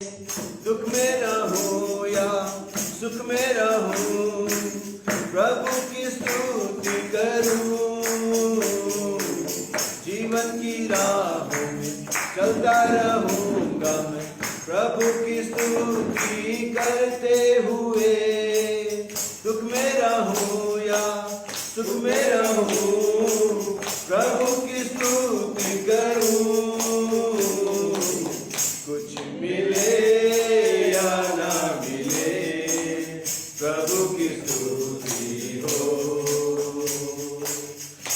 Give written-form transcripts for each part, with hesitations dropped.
दुख में रहूं या सुख में रहूं, प्रभु की स्तुति करूं। जीवन की राहों में चलता रहूंगा मैं, प्रभु की स्तुति करते हुए। दुख में रहूं या सुख में रहूं, प्रभु की स्तुति करूं। कुछ मिले या ना मिले, प्रभु की स्तुति हो।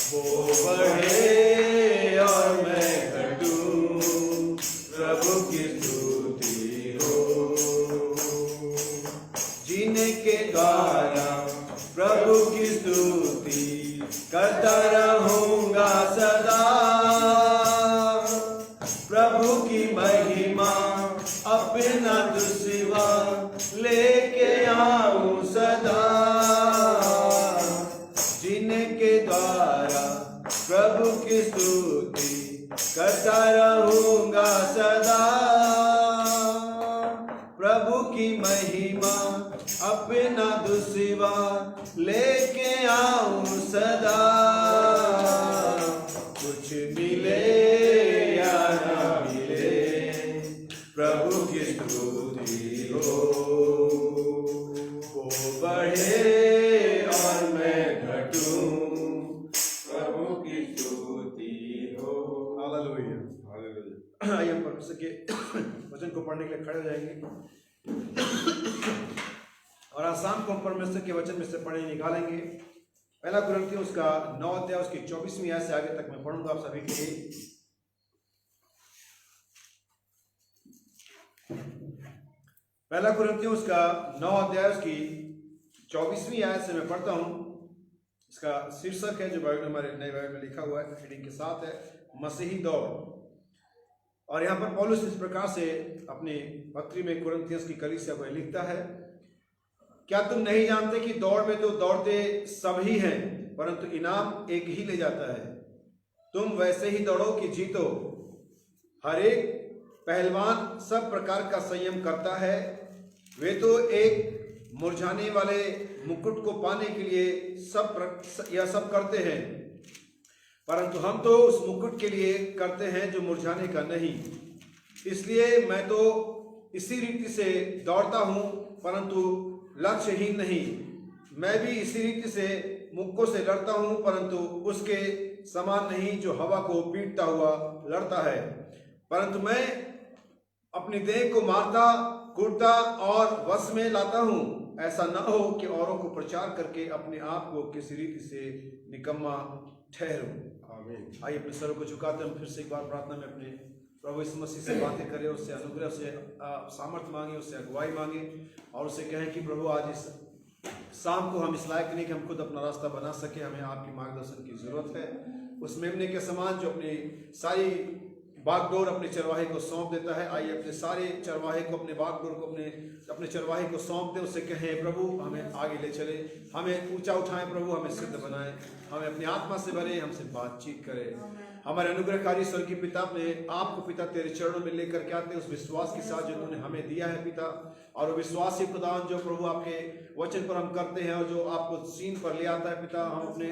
वो बढ़े और मैं घटूं, प्रभु की स्तुति हो। जीने के द्वारा प्रभु की स्तुति करता रहूंगा सदा। प्रभु की महिमा अपना दुसिवा लेके आऊं सदा। जीने के द्वारा प्रभु की स्तुति करता रहूंगा सदा। प्रभु की महिमा अपना दुसिवा लेके आऊं सदा। कुछ मिले या ना मिले, प्रभु की स्तुति हो। वो बढ़े और मैं घटूं, प्रभु की स्तुति हो। Hallelujah, hallelujah. आइए हम परमेश्वर के वचन को पढ़ने के लिए खड़े हो जाएंगे और आज शाम को हम परमेश्वर के वचन में से पढ़े निकालेंगे। पहला कुरिन्थियों उसका 9 अध्याय उसकी 24वीं आयत से आगे तक मैं पढ़ूंगा आप सभी के लिए। पहला कुरिन्थियों उसका 9 अध्याय उसकी 24वीं आयत से मैं पढ़ता हूं। इसका शीर्षक है, जो बाइबल हमारे नए बाइबल में लिखा हुआ है, हेडिंग के साथ है मसीही दौड़। और यहाँ पर पौलुस इस प्रकार से अपनी पत्री में कुरिन्थियों की कलीसिया को लिखता है, क्या तुम नहीं जानते कि दौड़ में तो दौड़ते सब ही हैं, परंतु इनाम एक ही ले जाता है। तुम वैसे ही दौड़ो कि जीतो। हर एक पहलवान सब प्रकार का संयम करता है। वे तो एक मुरझाने वाले मुकुट को पाने के लिए सब करते हैं, परंतु हम तो उस मुकुट के लिए करते हैं जो मुरझाने का नहीं। इसलिए मैं तो इसी रीति से दौड़ता हूं, परंतु लक्ष्यहीन नहीं। मैं भी इसी रीति से मुक्कों से लड़ता हूं, परंतु उसके समान नहीं जो हवा को पीटता हुआ लड़ता है। परंतु मैं अपनी देह को मारता कूटता और वश में लाता हूं, ऐसा न हो कि औरों को प्रचार करके अपने आप को किसी रीति से निकम्मा ठहरूं। आइए अपने सरों को झुकाते हम फिर से एक बार प्रार्थना में अपने प्रभु यीशु मसीह से बातें करें, उससे अनुग्रह से सामर्थ मांगे, उससे अगुवाई मांगे और उससे कहें कि प्रभु आज इस शाम को हम इस लायक नहीं कि हम खुद अपना रास्ता बना सके, हमें आपकी मार्गदर्शन की जरूरत है। उस मेमने के समान जो अपनी सारी बागडोर अपने चरवाहे को सौंप देता है, आइए अपने सारे चरवाहे को, अपने बागडोर को अपने चरवाहे को सौंप दें। उससे कहें प्रभु हमें आगे ले चले, हमें ऊंचा उठाएं प्रभु, हमें सिद्ध बनाएं, हमें अपनी आत्मा से भरे, हमसे बातचीत करें। हमारे अनुग्रहकारी स्वर्गीय पिता, अपने आप को पिता तेरे चरणों में लेकर के आते उस विश्वास के साथ जो तूने हमें दिया है पिता, और वो विश्वास ही खुदावन जो प्रभु आपके वचन पर हम करते हैं और जो आपको सीन पर ले आता है पिता, हम अपने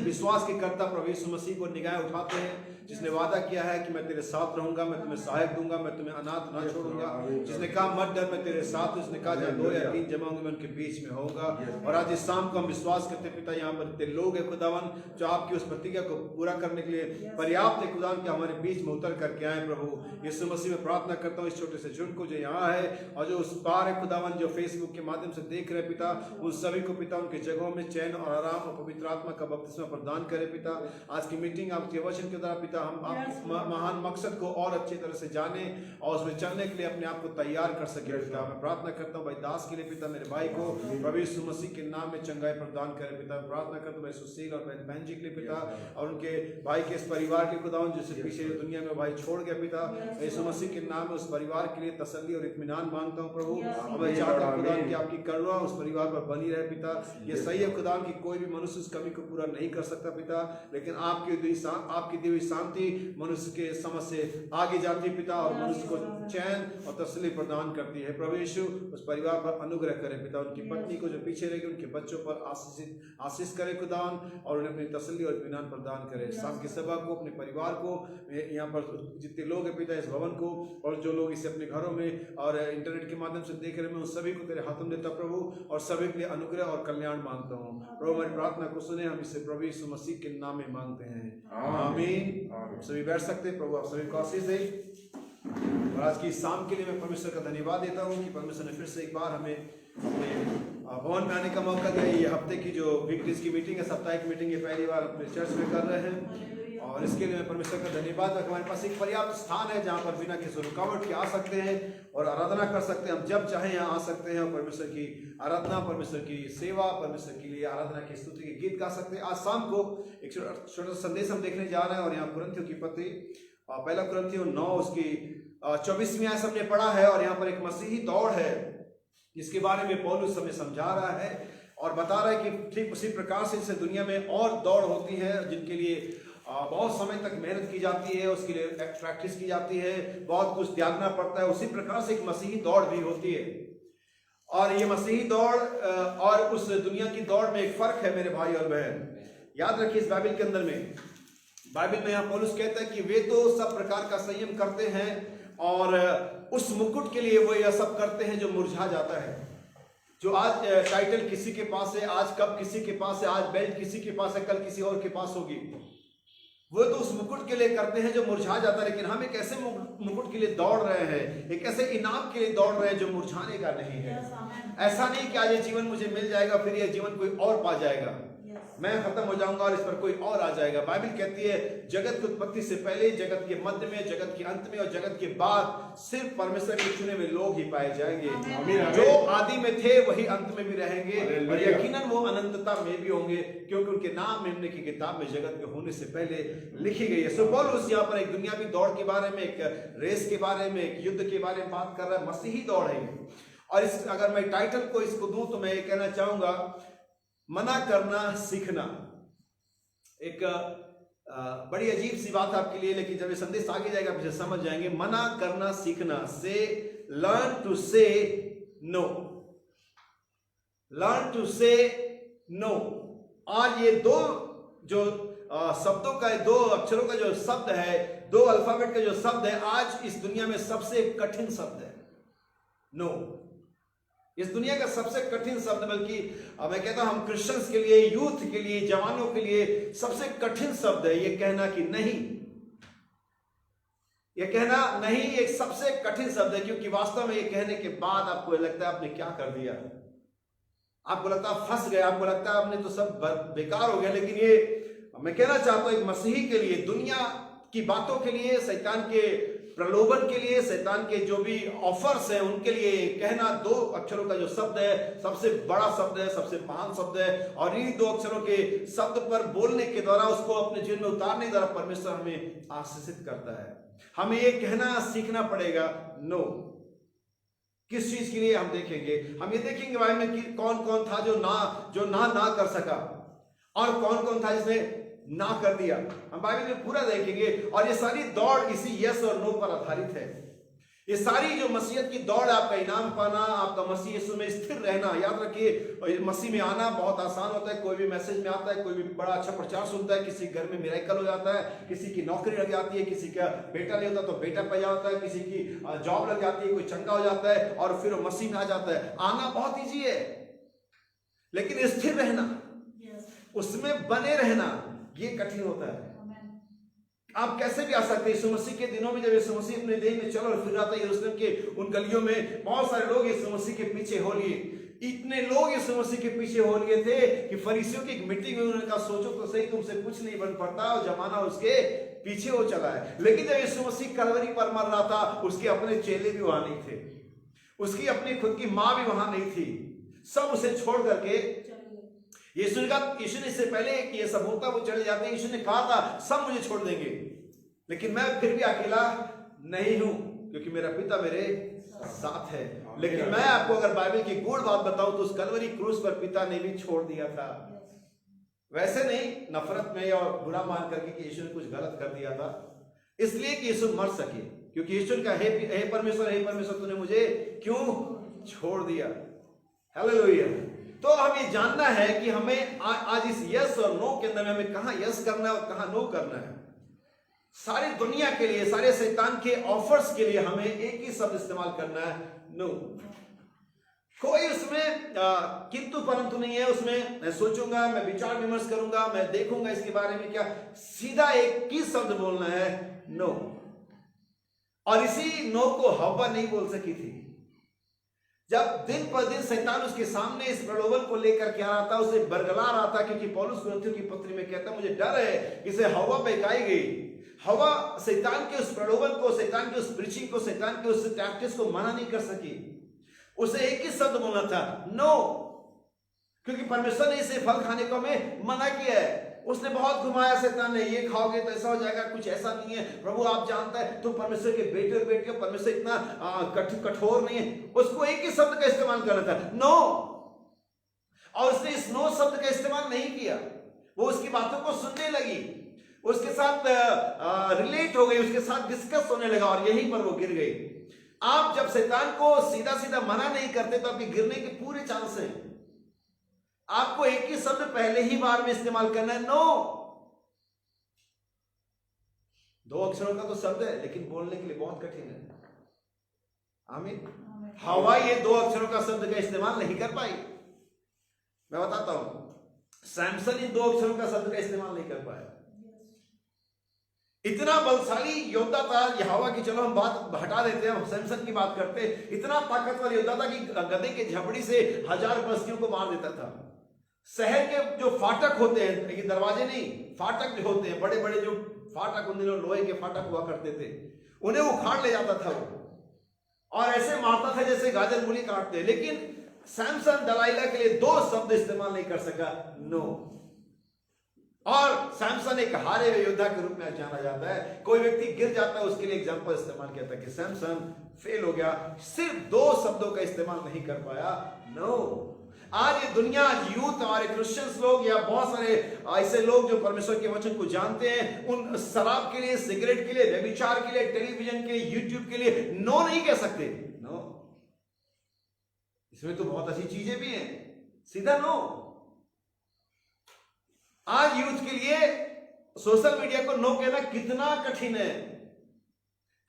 विश्वास के कर्ता प्रभु यीशु मसीह को निगाह उठाते हैं, जिसने वादा किया है कि मैं तेरे साथ रहूंगा, मैं तुम्हें सहायक दूंगा, मैं तुम्हें अनाथ ना छोड़ूंगा। जिसने कहा मत डर, मैं तेरे साथ हूं। जिसने कहा जहाँ 2 या 3 जमा होंगे मैं उनके बीच में होऊंगा। और आज इस शाम को हम विश्वास करते हैं पिता, यहाँ पर तेरे लोग है खुदावन जो आपकी उस प्रतिज्ञा को पूरा करने के लिए पर्याप्त है खुदावन के हमारे बीच में उतर करके आए। प्रभु यीशु मसीह में प्रार्थना करता हूँ इस छोटे से झुंड को जो यहाँ है और जो उस पार है खुदावन, जो फेसबुक के माध्यम से देख रहे पिता, उन सभी को पिता उनके जगहों में चैन और आराम और पवित्र आत्मा का बपतिस्मा प्रदान करे पिता। आज की मीटिंग आपके वचन के द्वारा पिता हम आपके महान मकसद को और अच्छी तरह से जाने और उसमें चलने के लिए अपने आप को तैयार कर सके पिता। मैं प्रार्थना करता हूँ भाई दास के लिए पिता, मेरे भाई को प्रभु यीशु मसीह के नाम में चंगाई प्रदान करे पिता। प्रार्थना करता हूँ भाई सुशील और बहन जी के लिए पिता, और उनके भाई के इस परिवार के खुदावन जिससे पीछे दुनिया में भाई छोड़ गया पिता, यीशु मसीह के नाम में उस परिवार के लिए तसल्ली और इत्मीनान मांगता हूँ प्रभु। और मैं चाहता हूँ खुदावन की आपकी करुणा उस परिवार पर बनी रहे पिता। ये सही है खुदावन की कोई भी मनुष्य उस कमी को पूरा नहीं कर सकता पिता, लेकिन आपकी दी हुई शांति मनुष्य के समझ से आगे जाती है पिता, और मनुष्य को चैन और तसल्ली प्रदान करती है। प्रभु यीशु उस परिवार पर अनुग्रह करे पिता, उनकी पत्नी को जो पीछे रहेगी उनके बच्चों पर आशीष करे खुदावन, और उन्हें अपनी तसल्ली और इत्मीनान प्रदान करे। शाम की सभा को, अपने परिवार को, यहाँ पर जितने लोग हैं पिता, इस भवन को, और जो लोग इसे अपने घरों में और इंटरनेट के माध्यम से देख रहे हैं, मैं उन सभी को तेरे हाथों में देता प्रभु, और सभी के लिए अनुग्रह और कल्याण मांगता हूँ प्रभु। हमारी प्रार्थना को सुने, हम इसे प्रभु यीशु मसीह के नाम में मांगते हैं, आमीन। सभी बैठ सकते हैं। प्रभु आप सभी को आशीष दे। और आज की शाम के लिए मैं परमेश्वर का धन्यवाद देता हूँ कि परमेश्वर ने फिर से एक बार हमें अपने भवन में आने का मौका दिया। ये हफ्ते की जो वीकडेज की मीटिंग है, साप्ताहिक मीटिंग, ये पहली बार अपने चर्च में कर रहे हैं, और इसके लिए मैं परमेश्वर का धन्यवाद। हमारे पास एक पर्याप्त स्थान है जहाँ पर बिना किसी रुकावट के आ सकते हैं और आराधना कर सकते हैं। हम जब चाहें यहाँ आ सकते हैं और परमेश्वर की आराधना, परमेश्वर की सेवा, परमेश्वर के लिए आराधना की स्तुति के गीत गा सकते हैं। आज शाम को एक छोटा संदेश हम देखने जा रहे हैं, और यहाँ कुरिन्थियों की पत्री, पहला कुरिन्थियों 9 उसकी 24वीं आयत हमने पढ़ा है, और यहाँ पर एक मसीही दौड़ है जिसके बारे में पौलुस हमें समझा रहा है और बता रहा है कि ठीक उसी प्रकार से इस दुनिया में और दौड़ होती है जिनके लिए बहुत समय तक मेहनत की जाती है, उसके लिए प्रैक्टिस की जाती है, बहुत कुछ त्यागना पड़ता है। उसी प्रकार से एक मसीही दौड़ भी होती है, और ये मसीही दौड़ और उस दुनिया की दौड़ में एक फर्क है मेरे भाई और बहन। याद रखिए, इस बाइबल के अंदर में, बाइबल में यहाँ पौलुस कहता है कि वे तो सब प्रकार का संयम करते हैं, और उस मुकुट के लिए वो यह सब करते हैं जो मुरझा जाता है। जो आज टाइटल किसी के पास है, आज कब किसी के पास है, आज बेल्ट किसी के पास है, कल किसी और के पास होगी, वो तो उस मुकुट के लिए करते हैं जो मुरझा जाता है। लेकिन हम एक ऐसे मुकुट के लिए दौड़ रहे हैं, एक ऐसे इनाम के लिए दौड़ रहे हैं जो मुरझाने का नहीं है। ऐसा नहीं कि आज ये जीवन मुझे मिल जाएगा, फिर ये जीवन कोई और पा जाएगा, मैं खत्म हो जाऊंगा और इस पर कोई और आ जाएगा। बाइबल कहती है जगत की उत्पत्ति से पहले, जगत के मध्य में, जगत के अंत में और जगत के बाद सिर्फ परमेश्वर के चुने हुए लोग ही पाए जाएंगे। जो आदि में थे वही अंत में भी रहेंगे, और यकीनन वो अनंतता में भी होंगे, क्योंकि उनके नाम मेमने की किताब में जगत के होने से पहले लिखी गई है। सो पौलुस यहाँ पर एक दुनियावी दौड़ के बारे में, एक रेस के बारे में, एक युद्ध के बारे में बात कर रहा है। मसीही दौड़ है। और इस अगर मैं टाइटल को इसको दूं तो मैं ये कहना चाहूंगा, मना करना सीखना। एक बड़ी अजीब सी बात आपके लिए, लेकिन जब ये संदेश आगे जाएगा आप इसे समझ जाएंगे। मना करना सीखना, से लर्न टू से नो, लर्न टू से नो। आज ये दो जो शब्दों का, दो अक्षरों का जो शब्द है, दो अल्फाबेट का जो शब्द है, आज इस दुनिया में सबसे कठिन शब्द है। नो इस दुनिया का सबसे कठिन शब्द, बल्कि मैं कहता हूं हम क्रिश्चियंस के लिए, यूथ के लिए, जवानों के लिए सबसे कठिन शब्द है ये कहना कि नहीं। ये कहना नहीं एक सबसे कठिन शब्द है, क्योंकि वास्तव में ये कहने के बाद आपको लगता है आपने क्या कर दिया, आपको लगता है फंस गए, आपको लगता है आपने तो सब बेकार हो गया। लेकिन ये मैं कहना चाहता हूं एक मसीही के लिए, दुनिया की बातों के लिए, शैतान के प्रलोभन के लिए, शैतान के जो भी ऑफर्स हैं उनके लिए कहना दो अक्षरों का जो शब्द है, सबसे बड़ा शब्द है, सबसे महान शब्द है। और इन दो अक्षरों के शब्द पर बोलने के द्वारा, उसको अपने जीवन में उतारने के द्वारा परमेश्वर हमें आशीषित करता है। हमें ये कहना सीखना पड़ेगा नो। किस चीज के लिए हम देखेंगे, हम ये देखेंगे भाई में कि कौन कौन था जो ना कर सका, और कौन कौन था जिसने ना कर दिया। हम बाइबल में पूरा देखेंगे, और ये सारी दौड़ इसी यस और नो पर आधारित है। ये सारी जो मसीहत की दौड़, आपका इनाम पाना, आपका मसीह यीशु में स्थिर रहना। याद रखिए, मसीह में आना बहुत आसान होता है। कोई भी मैसेज में आता है, कोई भी बड़ा अच्छा प्रचार सुनता है, किसी घर में मिरेकल हो जाता है, किसी की नौकरी लग जाती है, किसी का बेटा नहीं होता तो बेटा पै जाता है, किसी की जॉब लग जाती है, कोई चंगा हो जाता है और फिर वो मसीह में आ जाता है। आना बहुत ईजी है, लेकिन स्थिर रहना, उसमें बने रहना, ये कठिन होता है। आप कैसे भी आ सकते हैं। यीशु मसीह के दिनों में जब यीशु मसीह अपने देह में चल और फिर रहा था यरूशलेम के उन गलियों में, बहुत सारे लोग यीशु मसीह के पीछे हो लिए। इतने लोग यीशु मसीह के पीछे हो लिए थे कि फरीसियों की एक मीटिंग में उन्होंने कहा, सोचो तो सही, तुमसे कुछ नहीं बन पड़ता, और जमाना उसके पीछे हो चला है। लेकिन जब यीशु मसीह कलवरी पर मर रहा था, उसके अपने चेले भी वहां नहीं थे, उसकी अपनी खुद की मां भी वहां नहीं थी, सब उसे छोड़ करके यीशु ने इससे पहले कि ये सब होता वो चले जाते हैं, यीशु ने कहा था सब मुझे छोड़ देंगे, लेकिन मैं फिर भी अकेला नहीं हूं, क्योंकि मेरा पिता मेरे साथ है। लेकिन मैं आपको अगर बाइबल की गूढ़ बात बताऊं तो उस कलवरी क्रूस पर पिता ने भी छोड़ दिया था। वैसे नहीं नफरत में या बुरा मान करके कि यीशु ने कुछ गलत कर दिया था, इसलिए कि यीशु मर सके, क्योंकि यीशु का हे परमेश्वर तूने मुझे क्यों छोड़ दिया। हालेलुया। तो हम ये जानना है कि हमें आज इस यस और नो के अंदर में हमें कहां यस करना है और कहां नो करना है। सारी दुनिया के लिए, सारे शैतान के ऑफर्स के लिए हमें एक ही शब्द इस्तेमाल करना है, नो। कोई उसमें किंतु परंतु नहीं है। उसमें मैं सोचूंगा, मैं विचार विमर्श करूंगा, मैं देखूंगा इसके बारे में क्या, सीधा एक ही शब्द बोलना है, नो। और इसी नो को हव्वा नहीं बोल सकी थी। जब दिन पर दिन शैतान उसके सामने इस प्रलोभन को लेकर के आ रहा था, उसे बरगला रहा था, क्योंकि पौलुस कुरिन्थियों की पत्री में कहता मुझे डर है इसे हव्वा बहकाई गई। हव्वा शैतान के उस प्रलोभन को, शैतान के उस प्रीचिंग को, शैतान के उस टैक्टिक्स को मना नहीं कर सकी। उसे एक ही शब्द बोलना था, नो, क्योंकि परमेश्वर ने इसे फल खाने को हमें मना किया है। उसने बहुत घुमाया शैतान ने, ये खाओगे तो ऐसा हो जाएगा, कुछ ऐसा नहीं है, प्रभु आप जानता है तुम परमेश्वर के बेटे और बेटियों, परमेश्वर इतना कठोर नहीं है। उसको एक ही शब्द का इस्तेमाल करना था, नो। और उसने इस नो शब्द का इस्तेमाल नहीं किया। वो उसकी बातों को सुनने लगी, उसके साथ रिलेट हो गई, उसके साथ डिस्कस होने लगा, और यहीं पर वो गिर गई। आप जब शैतान को सीधा सीधा मना नहीं करते तो आपके गिरने के पूरे चांस हैं। आपको एक ही शब्द पहले ही बार में इस्तेमाल करना है, नो। 2 अक्षरों का तो शब्द है, लेकिन बोलने के लिए बहुत कठिन है। आमीन। हवा ये 2 अक्षरों का शब्द का इस्तेमाल नहीं कर पाई। मैं बताता हूं, सैमसन इन 2 अक्षरों का शब्द का इस्तेमाल नहीं कर पाया। इतना बलशाली योद्धा था यहोवा की, चलो हम बात हटा देते हैं, हम सैमसन की बात करते हैं। इतना ताकतवर योद्धा था कि गधे के झपड़ी से 1000 बस्तियों को मार देता था। शहर के जो फाटक होते हैं, ये दरवाजे नहीं, फाटक जो होते हैं, बड़े बड़े जो फाटक, उन दिनों लोहे के फाटक हुआ करते थे, उन्हें उखाड़ ले जाता था वो, और ऐसे मारता था जैसे गाजर मूली काटते हैं। लेकिन सैमसन दलाइला के लिए 2 शब्द इस्तेमाल नहीं कर सका, नो। और सैमसन एक हारे हुए योद्धा के रूप में जाना जाता है। कोई व्यक्ति गिर जाता है, उसके लिए एग्जाम्पल इस्तेमाल किया था कि सैमसन फेल हो गया, सिर्फ 2 शब्दों का इस्तेमाल नहीं कर पाया, नो। आज ये दुनिया, यूथ, हमारे क्रिश्चियंस लोग या बहुत सारे ऐसे लोग जो परमेश्वर के वचन को जानते हैं, उन शराब के लिए, सिगरेट के लिए, व्यभिचार के लिए, टेलीविजन के लिए, यूट्यूब के लिए नो नहीं कह सकते, नो। इसमें तो बहुत अच्छी चीजें भी हैं, सीधा नो। आज यूथ के लिए सोशल मीडिया को नो कहना कितना कठिन है।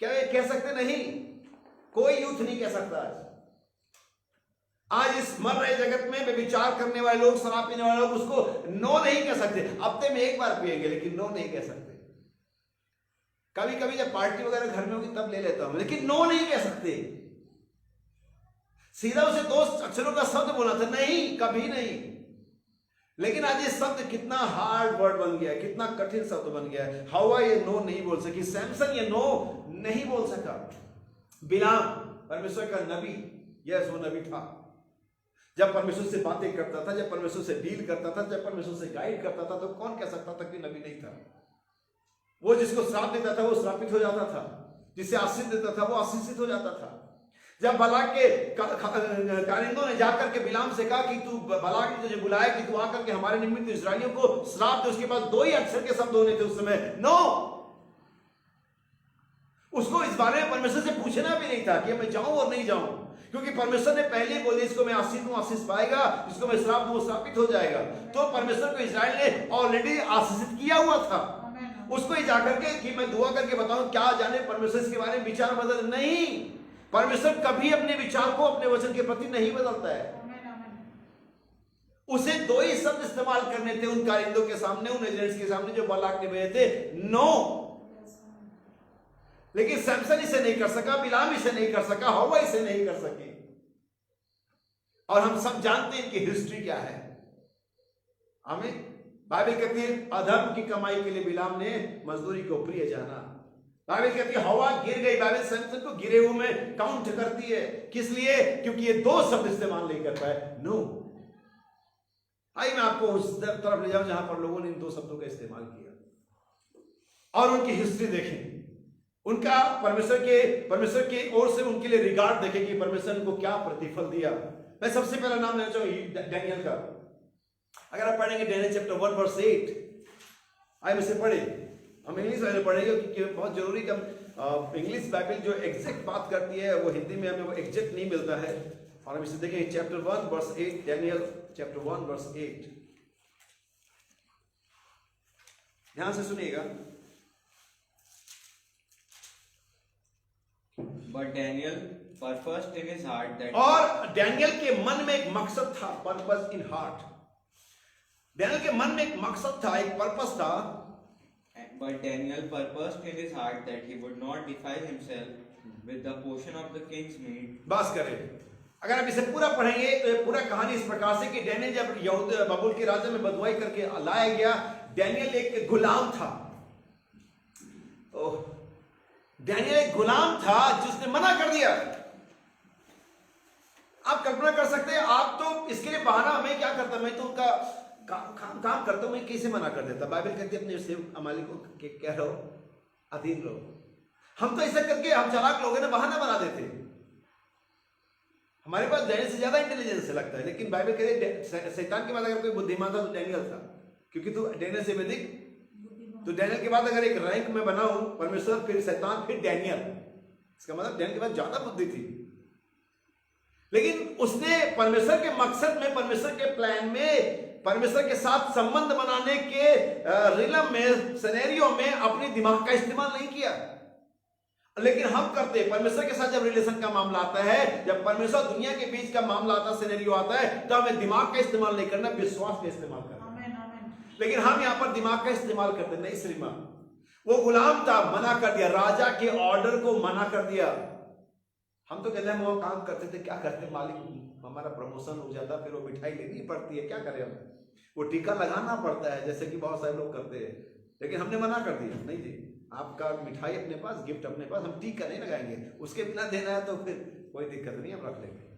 क्या ये कह सकते? नहीं, कोई यूथ नहीं कह सकता। आज इस मर रहे जगत में व्यभिचार करने वाले लोग, शराब पीने वाले लोग, उसको नो नहीं कह सकते। हफ्ते में 1 बार पिएंगे, लेकिन नो नहीं कह सकते। कभी कभी जब पार्टी वगैरह घर में होगी तब ले लेता हूं, लेकिन नो नहीं कह सकते। सीधा उसे 2 अक्षरों का शब्द बोला था, नहीं, कभी नहीं। लेकिन आज ये शब्द कितना हार्ड वर्ड बन गया है, कितना कठिन शब्द बन गया है। हवा ये नो नहीं बोल सकी, सैमसन ये नो नहीं बोल सका। बिलाम परमेश्वर का नबी, यस वो नबी था। जब परमेश्वर से बातें करता था, जब परमेश्वर से डील करता था, जब परमेश्वर से गाइड करता था, तो कौन कह सकता था कि नबी नहीं था? वो जिसको श्राप देता था वो श्रापित हो जाता था, जिसे आशीष देता था वो आशीषित हो जाता था। जब बलाक के कारिंदों ने जाकर के बिलाम से कहा कि तू, बलाक ने तुझे बुलाया कि तू आकर के हमारे निमित्त इस्राएलियों को श्राप दे, उसके पास 2 ही अक्षर के शब्द होने थे उस समय, नो। उसको इस बारे में परमेश्वर से पूछना भी नहीं था कि मैं जाऊं और नहीं जाऊं, क्योंकि परमेश्वर ने पहले ही बोल दिया, इसको मैं आशीष दूं आशीष पाएगा, इसको मैं श्राप दूं श्रापित हो जाएगा। तो परमेश्वर को इस्राएल ने ऑलरेडी आशीषित किया हुआ था। उसको ही जाकर के कि मैं दुआ करके बताऊं, क्या जाने परमेश्वर इसके बारे में विचार बदल, नहीं। परमेश्वर कभी अपने विचार को अपने वचन के प्रति नहीं बदलता है। उसे 2 ही शब्द इस्तेमाल करने थे उन कारिंदों के सामने, उन एजेंट्स के सामने जो बलाक ने भेजे थे, नो। लेकिन सैमसन इसे नहीं कर सका, बिलाम इसे नहीं कर सका, हवा इसे नहीं कर सकी। और हम सब जानते हैं कि हिस्ट्री क्या है। हमें बाइबल कहती है अधर्म की कमाई के लिए बिलाम ने मजदूरी को प्रिय जाना। बाइबल कहती है हवा गिर गई, बाइबल सैमसन को गिरे हुए में काउंट करती है। किस लिए? क्योंकि ये 2 शब्द इस्तेमाल नहीं कर पाए, नो। आइए मैं आपको उस तरफ ले जाऊं जहां पर लोगों ने इन 2 शब्दों का इस्तेमाल किया और उनकी हिस्ट्री देखें, उनका परमेश्वर के ओर से उनके लिए रिगार्ड देखें कि परमेश्वर को क्या प्रतिफल दिया। मैं सबसे पहला नाम लेना चाहूंगा डैनियल का। अगर आप पढ़ेंगे डैनियल चैप्टर 1 वर्स 8, आइए इसे पढ़े, हम इंग्लिश में पढ़ेंगे क्योंकि बहुत जरूरी कि हम इंग्लिश बाइबल जो एग्जैक्ट बात करती है वो हिंदी में हमें वो एग्जैक्ट नहीं मिलता है। और हम इसे देखेंगे chapter 1 verse 8, Daniel chapter 1 verse 8। ध्यान से सुनिएगा। But Daniel purposed in his heart that और डैनियल के मन में एक मकसद था, पर्पस इन हार्ट। डैनियल के मन में एक मकसद था, एक पर्पस था। But Daniel purposed in his heart that he would not defile himself with the portion of the king's meat. बस करें। अगर आप इसे पूरा पढ़ेंगे तो ये पूरा कहानी इस प्रकार से कि डैनियल जब यहूदा बाबुल के राज्य में बदवाई करके लाया गया, डैनियल एक गुलाम था। डैनियल एक गुलाम था जिसने मना कर दिया। आप कल्पना कर सकते हैं, आप तो इसके लिए बहाना, मैं क्या करता, मैं तो उनका काम करता हूं, मैं कैसे मना कर देता। बाइबल कहती है अपने सेवक मालिक को क्या रहो, अधीन रहो। हम तो ऐसा करके हम चालाक लोग हैं ना, बहाना बना देते। हमारे पास डैनियल से ज्यादा इंटेलिजेंस लगता है, लेकिन बाइबल कहती है शैतान के बाद अगर कोई बुद्धिमान था तो डैनियल था, क्योंकि तू डैनियल से अधिक, तो डैनियल के बाद अगर एक रैंक में बना हूं, परमेश्वर फिर शैतान फिर डैनियल, इसका मतलब डैनियल के पास ज्यादा बुद्धि थी। लेकिन उसने परमेश्वर के मकसद में, परमेश्वर के प्लान में, परमेश्वर के साथ संबंध बनाने के रिलम में, सिनेरियो में अपने दिमाग का इस्तेमाल नहीं किया। लेकिन हम करते हैं, परमेश्वर के साथ जब रिलेशन का मामला आता है, जब परमेश्वर दुनिया के बीच का मामला आता है, सिनेरियो आता है, तो हमें दिमाग का इस्तेमाल नहीं करना, विश्वास का इस्तेमाल करना। लेकिन हम यहां पर दिमाग का इस्तेमाल करते नहीं। श्रीमान वो गुलाम था, मना कर दिया, राजा के ऑर्डर को मना कर दिया। हम तो कहते हैं वो काम करते थे, क्या करते, मालिक हमारा प्रमोशन हो जाता, फिर वो मिठाई लेनी पड़ती है, क्या करें हम, वो टीका लगाना पड़ता है, जैसे कि बहुत सारे लोग करते हैं। लेकिन हमने मना कर दिया, नहीं जी, आपका मिठाई अपने पास, गिफ्ट अपने पास, हम टीका नहीं लगाएंगे, उसके बिना देना है तो फिर कोई दिक्कत नहीं, हम रख लेंगे।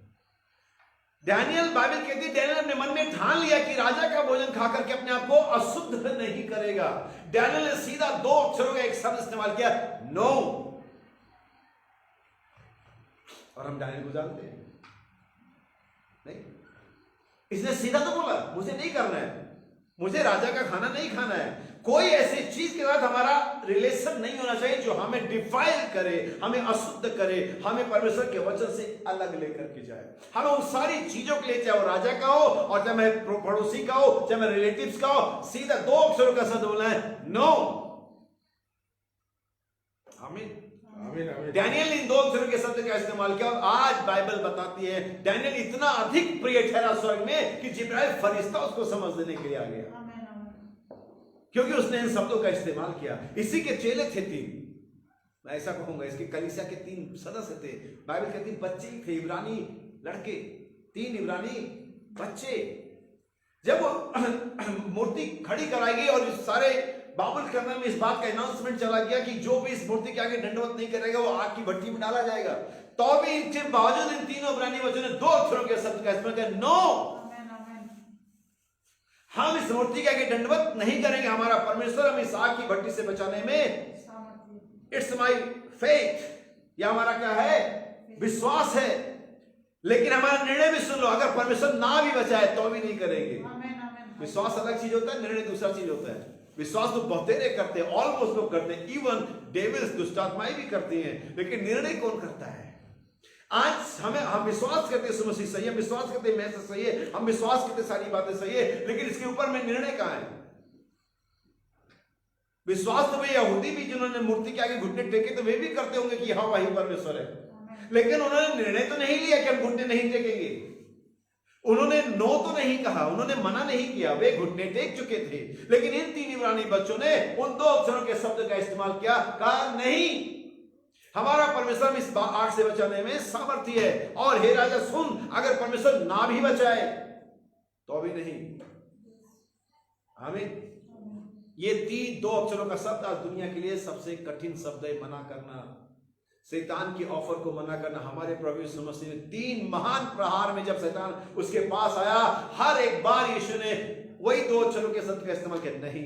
डैनियल, बाइबल कहती है डैनियल अपने मन में ठान लिया कि राजा का भोजन खाकर के अपने आप को अशुद्ध नहीं करेगा। डैनियल ने सीधा 2 अक्षरों का एक शब्द इस्तेमाल किया, नो। और हम डैनियल को जानते हैं, नहीं, इसने सीधा तो बोला मुझे नहीं करना है, मुझे राजा का खाना नहीं खाना है। कोई ऐसी चीज के साथ हमारा रिलेशन नहीं होना चाहिए जो हमें डिफाइल करे, हमें अशुद्ध करे, हमें परमेश्वर के वचन से अलग लेकर के जाए। हमें उन सारी चीजों के लिए, चाहे वो राजा का हो और चाहे मैं पड़ोसी का हो, चाहे मैं रिलेटिव्स का हो, सीधा 2 अक्षरों का शब्द बोलना है, नो। आमीन। डैनियल ने इन 2 अक्षरों के शब्द का इस्तेमाल किया और आज बाइबल बताती है डैनियल इतना अधिक प्रिय ठहरा स्वर्ग में कि जिब्राइल फरिश्ता उसको समझ देने के लिए आ गया, क्योंकि उसने इन शब्दों का इस्तेमाल किया। इसी के चेले थे 3, मैं ऐसा कहूंगा, इसकी कलीसिया के 3 सदस्य थे। बाइबल कहती है बच्चे थे, इब्रानी लड़के, 3 इब्रानी बच्चे। जब वो मूर्ति खड़ी कराई गई और सारे बाबुल करने में इस बात का अनाउंसमेंट चला गया कि जो भी इस मूर्ति के आगे दंडवत नहीं करेगा वो आग की भट्टी में डाला जाएगा, तो भी इनके बावजूद इन 3 इब्रानी बच्चों ने 2 अक्षरों के शब्द का इस्तेमाल किया, नो। हम इस मूर्ति के आगे दंडवत नहीं करेंगे, हमारा परमेश्वर हमें इस आग की भट्टी से बचाने में, इट्स माई फेथ, यह हमारा क्या है, विश्वास है। लेकिन हमारा निर्णय भी सुन लो, अगर परमेश्वर ना भी बचाए तो भी नहीं करेंगे। विश्वास अलग चीज होता है, निर्णय दूसरा चीज होता है। विश्वास तो बहुतेरे करते हैं, ऑलमोस्ट लोग करते हैं, इवन डेविल्स, दुष्टात्माएं भी करती हैं, लेकिन निर्णय कौन करता है? आज हम विश्वास करते हैं मसीह सही है, हम विश्वास करते हैं मैसेज सही है, हम विश्वास करते सारी बातें सही है, लेकिन इसके ऊपर में निर्णय कहां है? विश्वास तो वे यहूदी भी जिन्होंने मूर्ति के आगे घुटने टेके तो वे भी करते होंगे कि हाँ वही परमेश्वर है, लेकिन उन्होंने निर्णय तो नहीं लिया कि हम घुटने नहीं टेकेंगे। उन्होंने नो तो नहीं कहा, उन्होंने मना नहीं किया, वे घुटने टेक चुके थे। लेकिन इन 3 इब्रानी बच्चों ने उन 2 अक्षरों के शब्द का इस्तेमाल किया, कहा नहीं, हमारा परमेश्वर इस आग से बचाने में सामर्थ्य है। और हे राजा सुन, अगर परमेश्वर ना भी बचाए तो भी नहीं। आमीन। ये 2 अक्षरों का शब्द आज दुनिया के लिए सबसे कठिन शब्द है, मना करना, शैतान की ऑफर को मना करना। हमारे प्रभु यीशु मसीह ने 3 महान प्रहार में जब शैतान उसके पास आया, हर एक बार यीशु ने वही 2 अक्षरों के शब्द का इस्तेमाल किया, नहीं।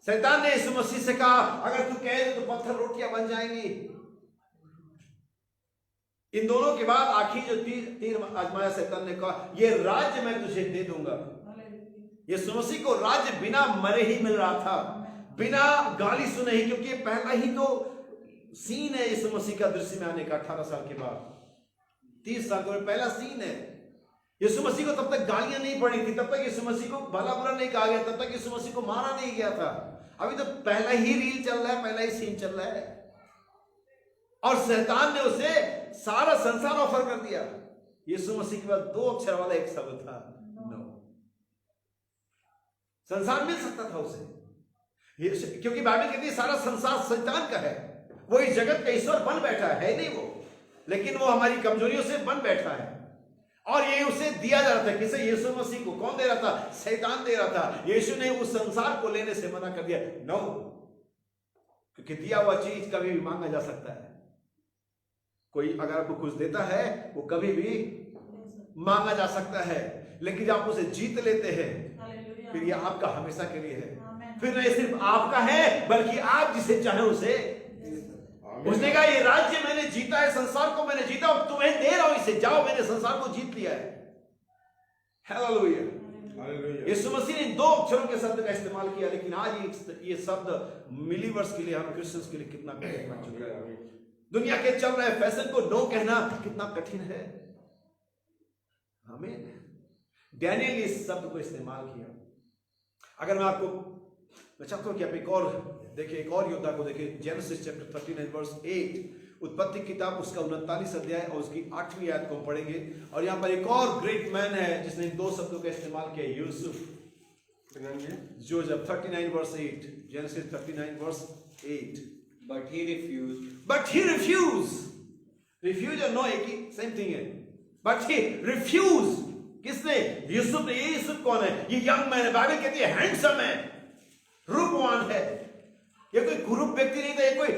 शैतान ने यीशु मसीह से कहा अगर तू कहे तो पत्थर रोटियां बन जाएंगी। इन दोनों के बाद आखिरी जो तीर आजमाया, शैतान ने कहा ये राज्य मैं तुझे दे दूंगा, यीशु मसीह को राज्य बिना मरे ही मिल रहा था, बिना गाली सुने ही, क्योंकि पहला ही तो सीन है यीशु मसीह का दृश्य में आने का 18 साल के बाद, 30 साल के पहला सीन है। यीशु मसीह को तब तक गालियां नहीं पड़ी थी, तब तक यीशु मसीह को भला बुरा नहीं कहा गया, तब तक यीशु मसीह को मारा नहीं गया था। अभी तो पहला ही रील चल रहा है, पहला ही सीन चल रहा है, और शैतान ने उसे सारा संसार ऑफर कर दिया। यीशु मसीह के बाद 2 अक्षर वाला एक शब्द था, नो। संसार मिल सकता था उसे, क्योंकि बाइबल कहती है सारा संसार शैतान का है, वो इस जगत का ईश्वर बन बैठा है नहीं वो, लेकिन वो हमारी कमजोरियों से बन बैठा है, और ये उसे दिया जा रहा था। किसे? यीशु मसीह को। कौन दे रहा था? शैतान दे रहा था। यीशु ने उस संसार को लेने से मना कर दिया, नो, क्योंकि दिया हुआ चीज कभी भी मांगा जा सकता है। कोई अगर आपको कुछ देता है वो कभी भी मांगा जा सकता है, लेकिन जब आप उसे जीत लेते हैं फिर ये आपका हमेशा के लिए है। फिर नहीं सिर्फ आपका है बल्कि आप जिसे चाहे उसे। उसने कहा ये राज्य मैंने जीता है, संसार को मैंने जीता और तुम्हें दे रहा हूं इसे, जाओ मैंने संसार को जीत लिया है। हालेलुया। यीशु मसीह ने 2 अक्षरों के शब्द का इस्तेमाल किया, लेकिन आज ये शब्द मिलीवर्स के लिए, हम क्रिश्चियंस के लिए कितना कठिन बन चुका है। दुनिया के चल रहे फैशन को नो कहना कितना कठिन है। हमें डैनियल ने इस शब्द को इस्तेमाल किया। अगर मैं चाहता हूं कि आप एक और देखिए, एक और योद्धा को देखिए। जेनेसिस चैप्टर 39 वर्स 8, उत्पत्ति किताब उसका 39 अध्याय और उसकी 8वीं आयत को हम पढ़ेंगे। और यहां पर एक और ग्रेट मैन है जिसने इन 2 शब्दों का इस्तेमाल किया, Yusuf. Joseph 39 verse 8, Genesis 39 verse 8। But he refused. But he refused. Refuse और no एक ही सेम थिंग है। But he refused. किसने? यूसुफ ने। ये यूसुफ कौन है? ये यंग मैन है। बाइबल कहती है हैंडसम है, रूपवान है। ये कोई कुरूप व्यक्ति नहीं था, ये कोई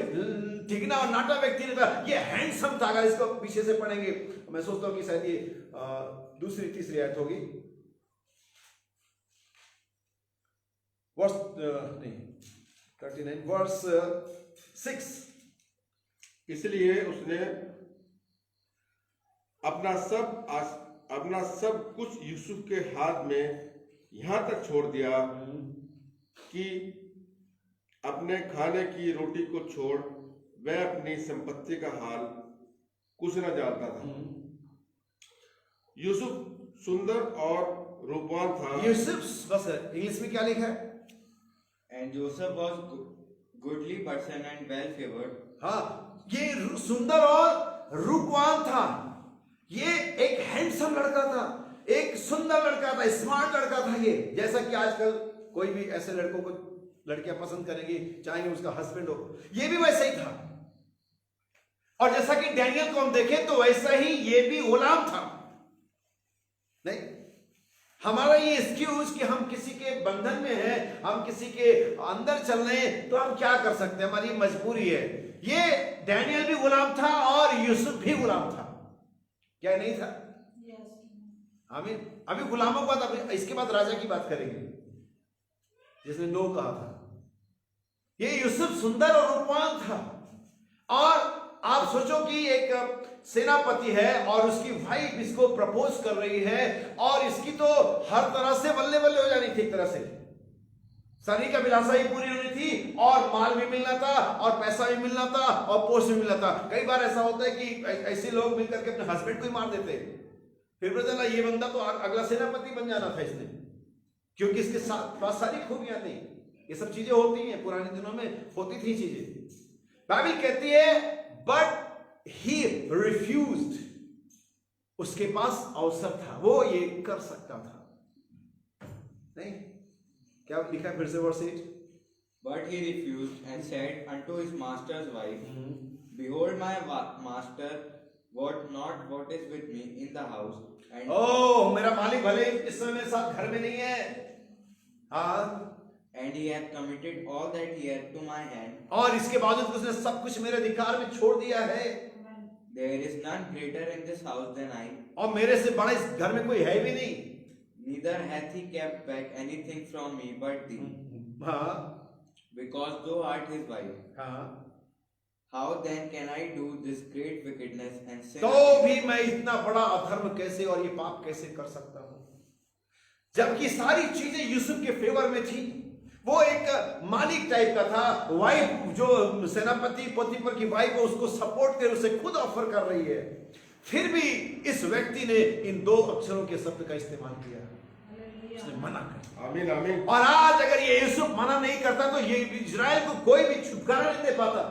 ठिगना और नाटा व्यक्ति नहीं था, ये हैंडसम था। अगर इसको पीछे से पढ़ेंगे मैं सोचता हूं कि शायद ये दूसरी तीसरी आयत होगी, वर्स नहीं 39 वर्स 6। इसलिए उसने अपना सब कुछ यूसुफ के हाथ में यहां तक छोड़ दिया कि अपने खाने की रोटी को छोड़ वह अपनी संपत्ति का हाल कुछ न जानता था। यूसुफ सुंदर और रूपवान था। यूसुफ, बस इंग्लिश में क्या लिखा है? And Joseph was goodly person and well favored. हाँ, ये सुंदर और रूपवान था। ये एक हैंडसम लड़का था, एक सुंदर लड़का था, स्मार्ट लड़का था। ये जैसा कि आजकल कोई भी ऐसे लड़कों को लड़कियां पसंद करेंगी, चाहेंगे उसका हस्बैंड हो, ये भी वैसा ही था। और जैसा कि डैनियल को हम देखें तो वैसा ही ये भी गुलाम था। नहीं, हमारा ये एक्सक्यूज कि हम किसी के बंधन में हैं, हम किसी के अंदर चल रहे हैं, तो हम क्या कर सकते हैं, हमारी मजबूरी है। ये डैनियल भी गुलाम था और यूसुफ भी गुलाम था, क्या नहीं था? आमीन। अभी गुलामों के बाद, अभी इसके बाद राजा की बात करेंगे जिसने नो कहा था। ये यूसुफ सुंदर और रूपवान था। और आप सोचो कि एक सेनापति है और उसकी वाइफ इसको प्रपोज कर रही है, और इसकी तो हर तरह से बल्ले बल्ले हो जानी थी। एक तरह से शरीर का विलासा ही पूरी होनी थी, और माल भी मिलना था, और पैसा भी मिलना था, और पोस्ट भी मिलना था। कई बार ऐसा होता है कि ऐसे लोग मिलकर के अपने हस्बैंड को ही मार देते हैं, फिर पता चला ये बंदा तो अगला सेनापति बन जाना था इसने, क्योंकि इसके पास सारी खूबियां थी। ये सब चीजें होती हैं, पुराने दिनों में होती थी चीजें। बाइबल कहती है बट ही रिफ्यूज्ड, उसके पास अवसर था, वो ये कर सकता था। नहीं, क्या लिखा है फिर से verse 8? But he refused and said unto his master's wife, Behold, my master, what is with me in the house, and मेरा मालिक भले इस समय मेरे साथ घर में नहीं है, हाँ, and he hath committed all that he had to my hand, और इसके बावजूद उसने सब कुछ मेरे अधिकार में छोड़ दिया है। There is none greater in this house than I, और मेरे से बड़ा इस घर में कोई है भी नहीं। neither hath he kept back anything from me but thee, हाँ, because thou art his wife. हाँ, How then can I do this great wickedness and sin? तो भी मैं इतना बड़ा अधर्म कैसे और ये पाप कैसे कर सकता हूं? जबकि सारी चीजें यूसुफ के फेवर में थी। वो एक मालिक टाइप का था। वाइफ जो सेनापति पोतीफर की वाइफ है उसको सपोर्ट कर उसे खुद ऑफर कर रही है, फिर भी इस व्यक्ति ने इन 2 अक्षरों के शब्द का इस्तेमाल किया, उसने मना कर। आमीन आमीन। और आज अगर ये यूसुफ मना नहीं करता तो ये इजराइल को कोई भी छुटकारा नहीं दे पाता,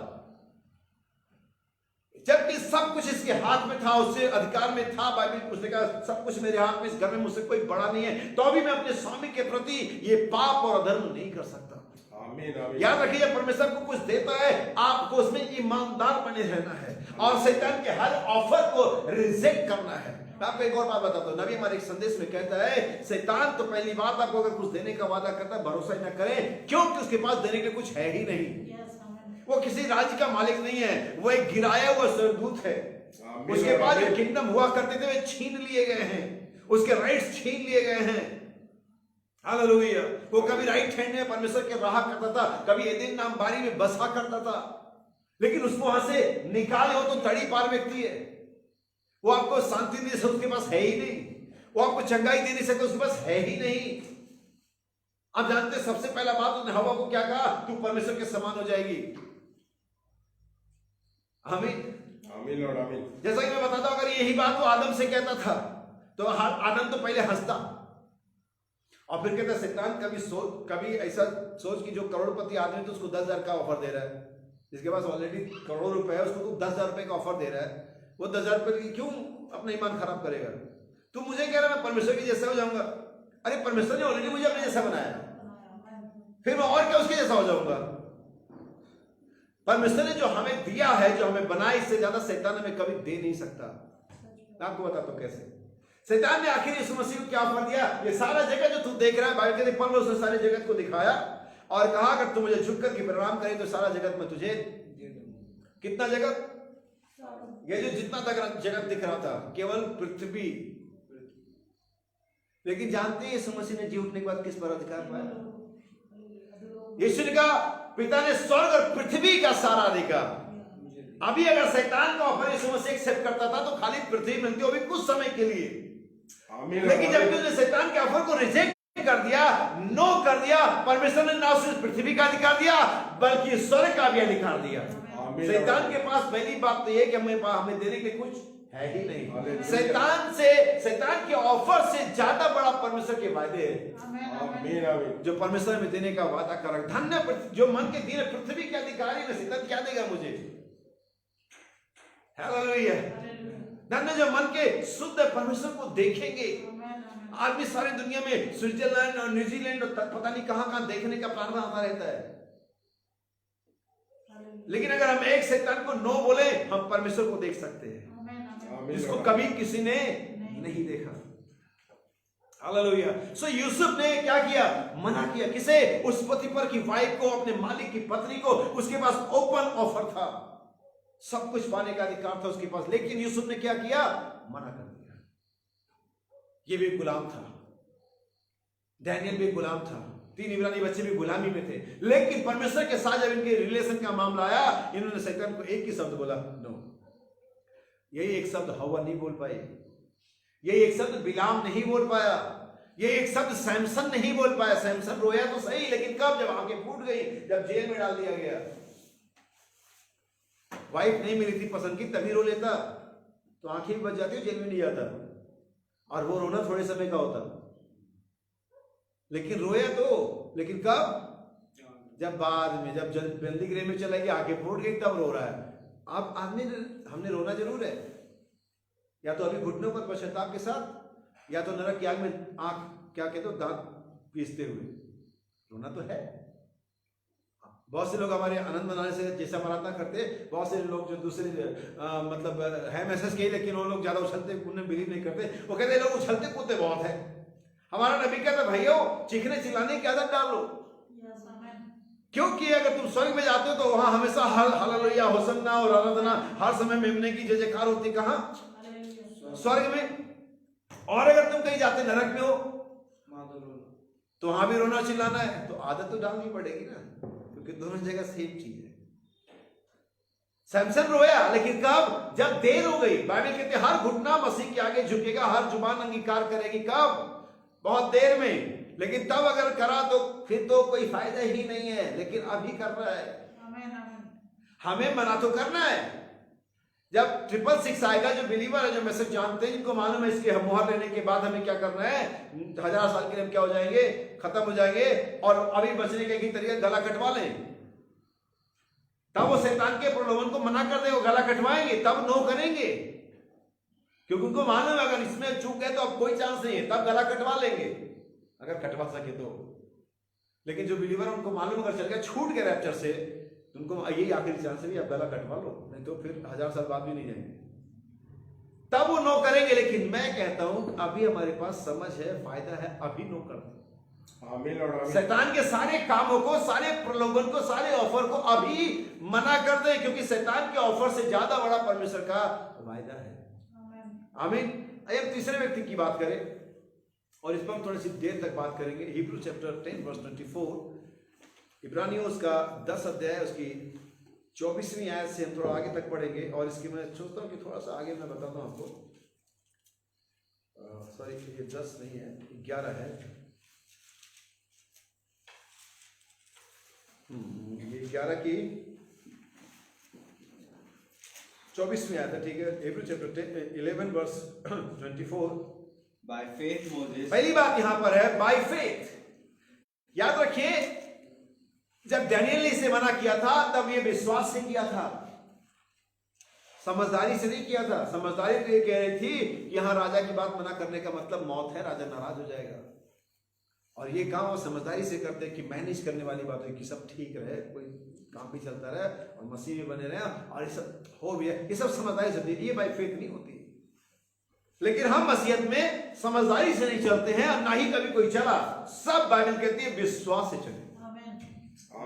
जबकि सब कुछ इसके हाथ में था, उससे अधिकार में था। बाइबल उसने कहा सब कुछ मेरे हाथ में, इस घर में मुझसे कोई बड़ा नहीं है, तो अभी मैं अपने स्वामी के प्रति ये पाप और अधर्म नहीं कर सकता। आमीन आमीन। याद रखिए, जब परमेश्वर को कुछ देता है आपको उसमें ईमानदार बने रहना है और शैतान के हर ऑफर को रिजेक्ट करना है। मैं आपको एक और बात बताता हूँ, नबी हमारे एक संदेश में कहता है शैतान तो पहली बात आपको अगर कुछ देने का वादा करता है भरोसा ही ना करें, क्योंकि उसके पास देने के लिए कुछ है ही नहीं। वो किसी राज्य का मालिक नहीं है, वो एक गिराया हुआ स्वर्गदूत है। उसके पास जो किंगडम हुआ करते थे वे छीन लिए गए हैं, उसके राइट्स छीन लिए गए हैं। हालेलुया। वो कभी राइट हैंड में परमेश्वर के रहा करता था, कभी एदेन नाम बारी में बसा करता था, लेकिन उसको वहां से निकाले हो तो तड़ी पार व्यक्ति है। वो आपको शांति देने से उसके पास है ही नहीं, वो आपको चंगाई देने से उसके पास है ही नहीं। आप जानते हैं सबसे पहला बात उसने हवा को क्या कहा, तू परमेश्वर के समान हो जाएगी। आमीन आमीन और आमीन। जैसा कि मैं बताता हूं, अगर यही बात वो आदम से कहता था तो आदम तो पहले हंसता और फिर कहता शैतान कभी ऐसा सोच कि जो करोड़पति आदमी तो उसको 10,000 का ऑफर दे रहा है, जिसके पास ऑलरेडी करोड़ों रुपए है उसको 10,000 रुपए का ऑफर दे रहा है, वो 10,000 रुपए की क्यों अपना ईमान खराब करेगा। तू मुझे कह रहा मैं परमेश्वर के जैसा हो जाऊंगा। अरे परमेश्वर ने ऑलरेडी मुझे अपने जैसा बनाया, फिर मैं और क्या उसके जैसा हो जाऊंगा। परमेश्वर ने जो हमें दिया है, जो हमें बनाया, इससे ज्यादा शैतान हमें कभी दे नहीं सकता। मैं आपको बताता हूं कैसे। शैतान ने आखिर यीशु मसीह को क्या ऑफर दिया, ये सारा जगत जो तू देख रहा है, बाइबल कहती है उसने सारे जगत को दिखाया और कहा अगर तू मुझे झुककर के प्रणाम करे तो सारा जगत में तुझे, कितना जगत, ये जो जितना तक जगत दिख रहा था केवल पृथ्वी। लेकिन जानते हैं यीशु मसीह ने जी उठने के बाद किस पर अधिकार पाया। यीशु ने कहा पिता ने स्वर्ग और पृथ्वी का सारा अधिकार। अभी अगर शैतान का ऑफर यीशु मसीह एक्सेप्ट करता था तो खाली पृथ्वी मिलती, वो भी कुछ समय के लिए। लेकिन जब उसने शैतान के ऑफर को रिजेक्ट कर दिया, नो कर दिया, परमेश्वर ने ना सिर्फ पृथ्वी का अधिकार दिया बल्कि स्वर्ग का भी अधिकार दिया। शैतान के पास पहली बात तो ये कि हमें देने के कुछ है ही नहीं। शैतान के ऑफर से ज्यादा बड़ा परमेश्वर के वायदे हैं जो परमेश्वर में देने का वादा कर रहा है। धन्य जो मन के दिन पृथ्वी के अधिकारी में शैतान क्या देगा मुझे। हालेलुया। धन्य जो मन के शुद्ध परमेश्वर को देखेंगे। आदमी सारी दुनिया में स्विट्जरलैंड और न्यूजीलैंड और पता नहीं कहां देखने का प्लान आता रहता है, लेकिन अगर हम एक शैतान को नो बोले हम परमेश्वर को देख सकते हैं जिसको कभी किसी ने नहीं देखा। हालेलुया। सो यूसुफ ने क्या किया, मना किया। किसे, उस पोतीफर की वाइफ को, अपने मालिक की पत्नी को। उसके पास ओपन ऑफर था, सब कुछ पाने का अधिकार था उसके पास, लेकिन यूसुफ ने क्या किया, मना कर दिया। ये भी गुलाम था, डैनियल भी गुलाम था, 3 इब्रानी बच्चे भी गुलामी में थे, लेकिन परमेश्वर के साथ जब इनके रिलेशन का मामला आया इन्होंने शैतान को एक ही शब्द बोला, नो। यही एक शब्द हवा नहीं बोल पाई, यही एक शब्द बिलाम नहीं बोल पाया, ये एक शब्द सैमसन नहीं बोल पाया। सैमसन रोया तो सही, लेकिन कब, जब आंखें फूट गई, जब जेल में डाल दिया गया। वाइफ नहीं मिली थी पसंद की तभी रो लेता तो आंखें भी बच जाती, जेल में नहीं जाता, और वो रोना थोड़े समय का होता, लेकिन रोया तो, लेकिन कब, जब बाद में, जब बंदी गृह में चला गया, आंखें फूट गई, तब रो रहा है। अब आदमी हमने रोना जरूर है, या तो अभी घुटनों पर पश्चाताप के साथ, या तो नरक की आग में आंख क्या कहते हो दांत पीसते हुए, रोना तो है। बहुत से लोग हमारे आनंद मनाने से जैसा प्रार्थना करते, बहुत से लोग जो दूसरे मतलब है मैसेज के, लेकिन वो लोग ज्यादा उछलते कूदने बिलीव नहीं करते। वो कहते लोग उछलते कूदते बहुत है। हमारा नबी कहता भाइयों चीखने चिल्लाने की आदत डाल लो, क्योंकि अगर तुम स्वर्ग में जाते हो तो वहां हमेशा हालेलुया, होसन्ना और आराधना हर समय मेमने की जय जयकार होती। कहां, स्वर्ग में। और अगर तुम कहीं जाते नरक में हो तो वहां भी रोना चिल्लाना है, तो आदत तो डालनी पड़ेगी ना, क्योंकि दोनों जगह सेम चीज है। सैमसन रोया, लेकिन कब, जब देर हो गई। बाइबल कहते हर घुटना मसीह के आगे झुकेगा, हर जुबान अंगीकार करेगी। कब, बहुत देर में, लेकिन तब अगर करा तो फिर तो कोई फायदा ही नहीं है, लेकिन अभी कर रहा है। हमें मना तो करना है। जब 666 आएगा, जो बिलीवर है, जो मैसेज जानते हैं, जिनको मालूम है इसके मुहर लेने के बाद हमें क्या करना है, 1000 साल के लिए हम क्या हो जाएंगे, खत्म हो जाएंगे, और अभी बचने का एक तरीका गला कटवा लें। तब वो शैतान के प्रलोभन को मना कर देंगे, गला कटवाएंगे, तब नो करेंगे, क्योंकि उनको मालूम है अगर इसमें चूक गए तो अब कोई चांस नहीं है, तब गला कटवा लेंगे अगर कटवा सके तो। लेकिन जो बिलीवर उनको मालूम अगर चल गया, छूट गया रैप्चर से, तो उनको यही आखिरी चांस है भी, आप गला कटवा लो, नहीं तो फिर 1000 साल बाद भी नहीं जाएंगे। तब वो नो करेंगे। लेकिन मैं कहता हूं अभी हमारे पास समझ है, फायदा है, अभी नो कर दो। आमीन और आमीन। शैतान के सारे कामों को, सारे प्रलोभन को, सारे ऑफर को अभी मना कर दे, क्योंकि शैतान के ऑफर से ज्यादा बड़ा परमेश्वर का वायदा है। आमीन। अब तीसरे व्यक्ति की बात करें, और इस पर हम थोड़ी सी देर तक बात करेंगे। हिब्रू चैप्टर 10 वर्स 24, इब्रानियों उसका 10 अध्याय उसकी 24वीं आयत से हम थोड़ा आगे तक पढ़ेंगे। और इसकी मैं सोचता हूँ कि थोड़ा सा आगे मैं बताता हूँ आपको, सॉरी ये 10 नहीं है, 11 है। ये 11 की 24वीं आयत है, ठीक है। Hebrew chapter 11 verse 24। By faith Moses, पहली बात यहां पर है बाय फेथ। याद रखिए, जब डैनियल ने इसे मना किया था तब ये विश्वास से किया था, समझदारी से नहीं किया था। समझदारी तो ये कह रही थी कि यहां राजा की बात मना करने का मतलब मौत है, राजा नाराज हो जाएगा। और ये काम वो समझदारी से करते कि मैनेज करने वाली बात है कि सब ठीक रहे, कोई काम भी चलता रहे और मसीह भी बने रहे, और ये सब हो भी है, ये सब समझदारी से। ये बाय फेथ नहीं होती। लेकिन हम मसीहत में समझदारी से नहीं चलते हैं, और ना ही कभी कोई चला। सब बाइबल कहती है विश्वास से चले,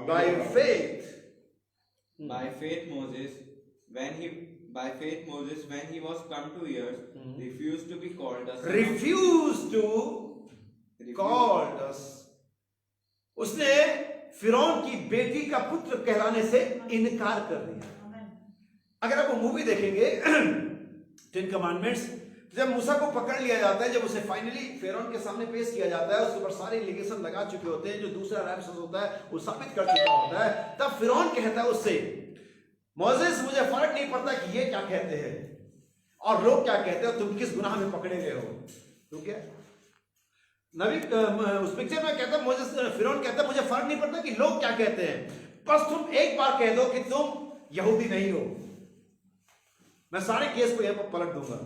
by faith. by faith Moses, when he was come to years, refused to be called the son of- refuse to called us. उसने फिरौन की बेटी का पुत्र कहलाने से इनकार कर दिया। अगर आप वो मूवी देखेंगे 10 कमांडमेंट्स, जब मूसा को पकड़ लिया जाता है, जब उसे फाइनली फिरौन के सामने पेश किया जाता है, उसके ऊपर सारे एलिगेशन लगा चुके होते हैं, जो दूसरा रैप्सस होता है वो साबित कर चुका होता है, तब फिरौन कहता है उससे, मोसेस मुझे फर्क नहीं पड़ता कि ये क्या कहते हैं और लोग क्या कहते हैं, तुम किस गुनाह में पकड़े गए हो। तो क्या नबी उस पिक्चर में कहता है, मोसेस फिरौन कहता है मुझे फर्क नहीं पड़ता कि लोग क्या कहते हैं, बस तुम एक बार कह दो कि तुम यहूदी नहीं हो, मैं सारे केस को यहां पर पलट दूंगा।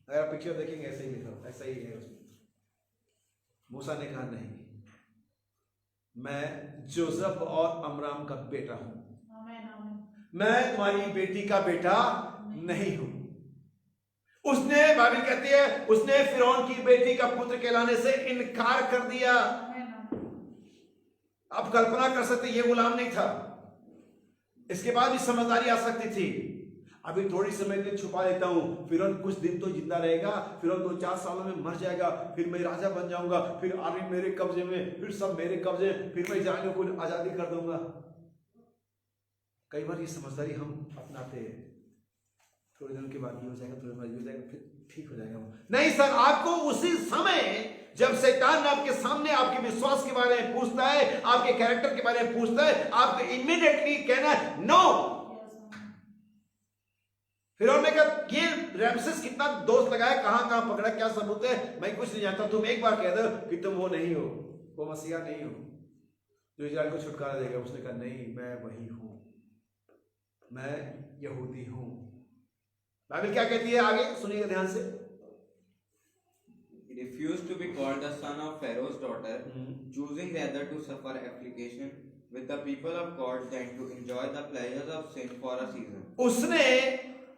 अगर आप पिक्चर देखेंगे ऐसे ही लिखा, ऐसा ही है उसमें। मूसा ने कहा नहीं, मैं जोसेफ और अमराम का बेटा हूं, मैं तुम्हारी बेटी का बेटा नहीं हूं। उसने, बाइबल कहती है, उसने फिरौन की बेटी का पुत्र कहलाने से इनकार कर दिया। आप कल्पना कर सकते ये गुलाम नहीं था, इसके बाद भी समझदारी आ सकती थी। अभी थोड़ी समय के लिए छुपा देता हूं, फिरौन कुछ दिन तो जिंदा रहेगा, फिरौन 2-4 सालों में मर जाएगा, फिर मैं राजा बन जाऊंगा, फिर आर्मी मेरे कब्जे में, फिर सब मेरे कब्जे, फिर मैं इजराइलियों को आजादी कर दूंगा। कई बार ये समझदारी हम अपनाते हैं, थोड़े दिनों के बाद ये हो जाएगा, थोड़ी बार ये हो जाएगा, फिर ठीक हो जाएगा। नहीं सर, आपको उसी समय जब शैतान आपके सामने आपके विश्वास के बारे में पूछता है, आपके कैरेक्टर के बारे में पूछता है, आपको इमीडिएटली कहना है नो। फिर उन्होंने कहा ये रैमसेस कितना दोस्त लगाया, कहां कहां पकड़ा, क्या सबूत है, मैं कुछ नहीं जानता, तुम एक बार कह दो कि तुम वो नहीं हो, वो मसीहा नहीं हो जो इजराइल को छुटकारा देगा। उसने कहा नहीं, मैं वही हूं, मैं यहूदी हूं। बाइबल क्या कहती है आगे सुनिएगा ध्यान से। He refused to be called the son of Pharaoh's daughter, choosing rather to suffer affliction with the people of God than to enjoy the pleasures of sin for a season. उसने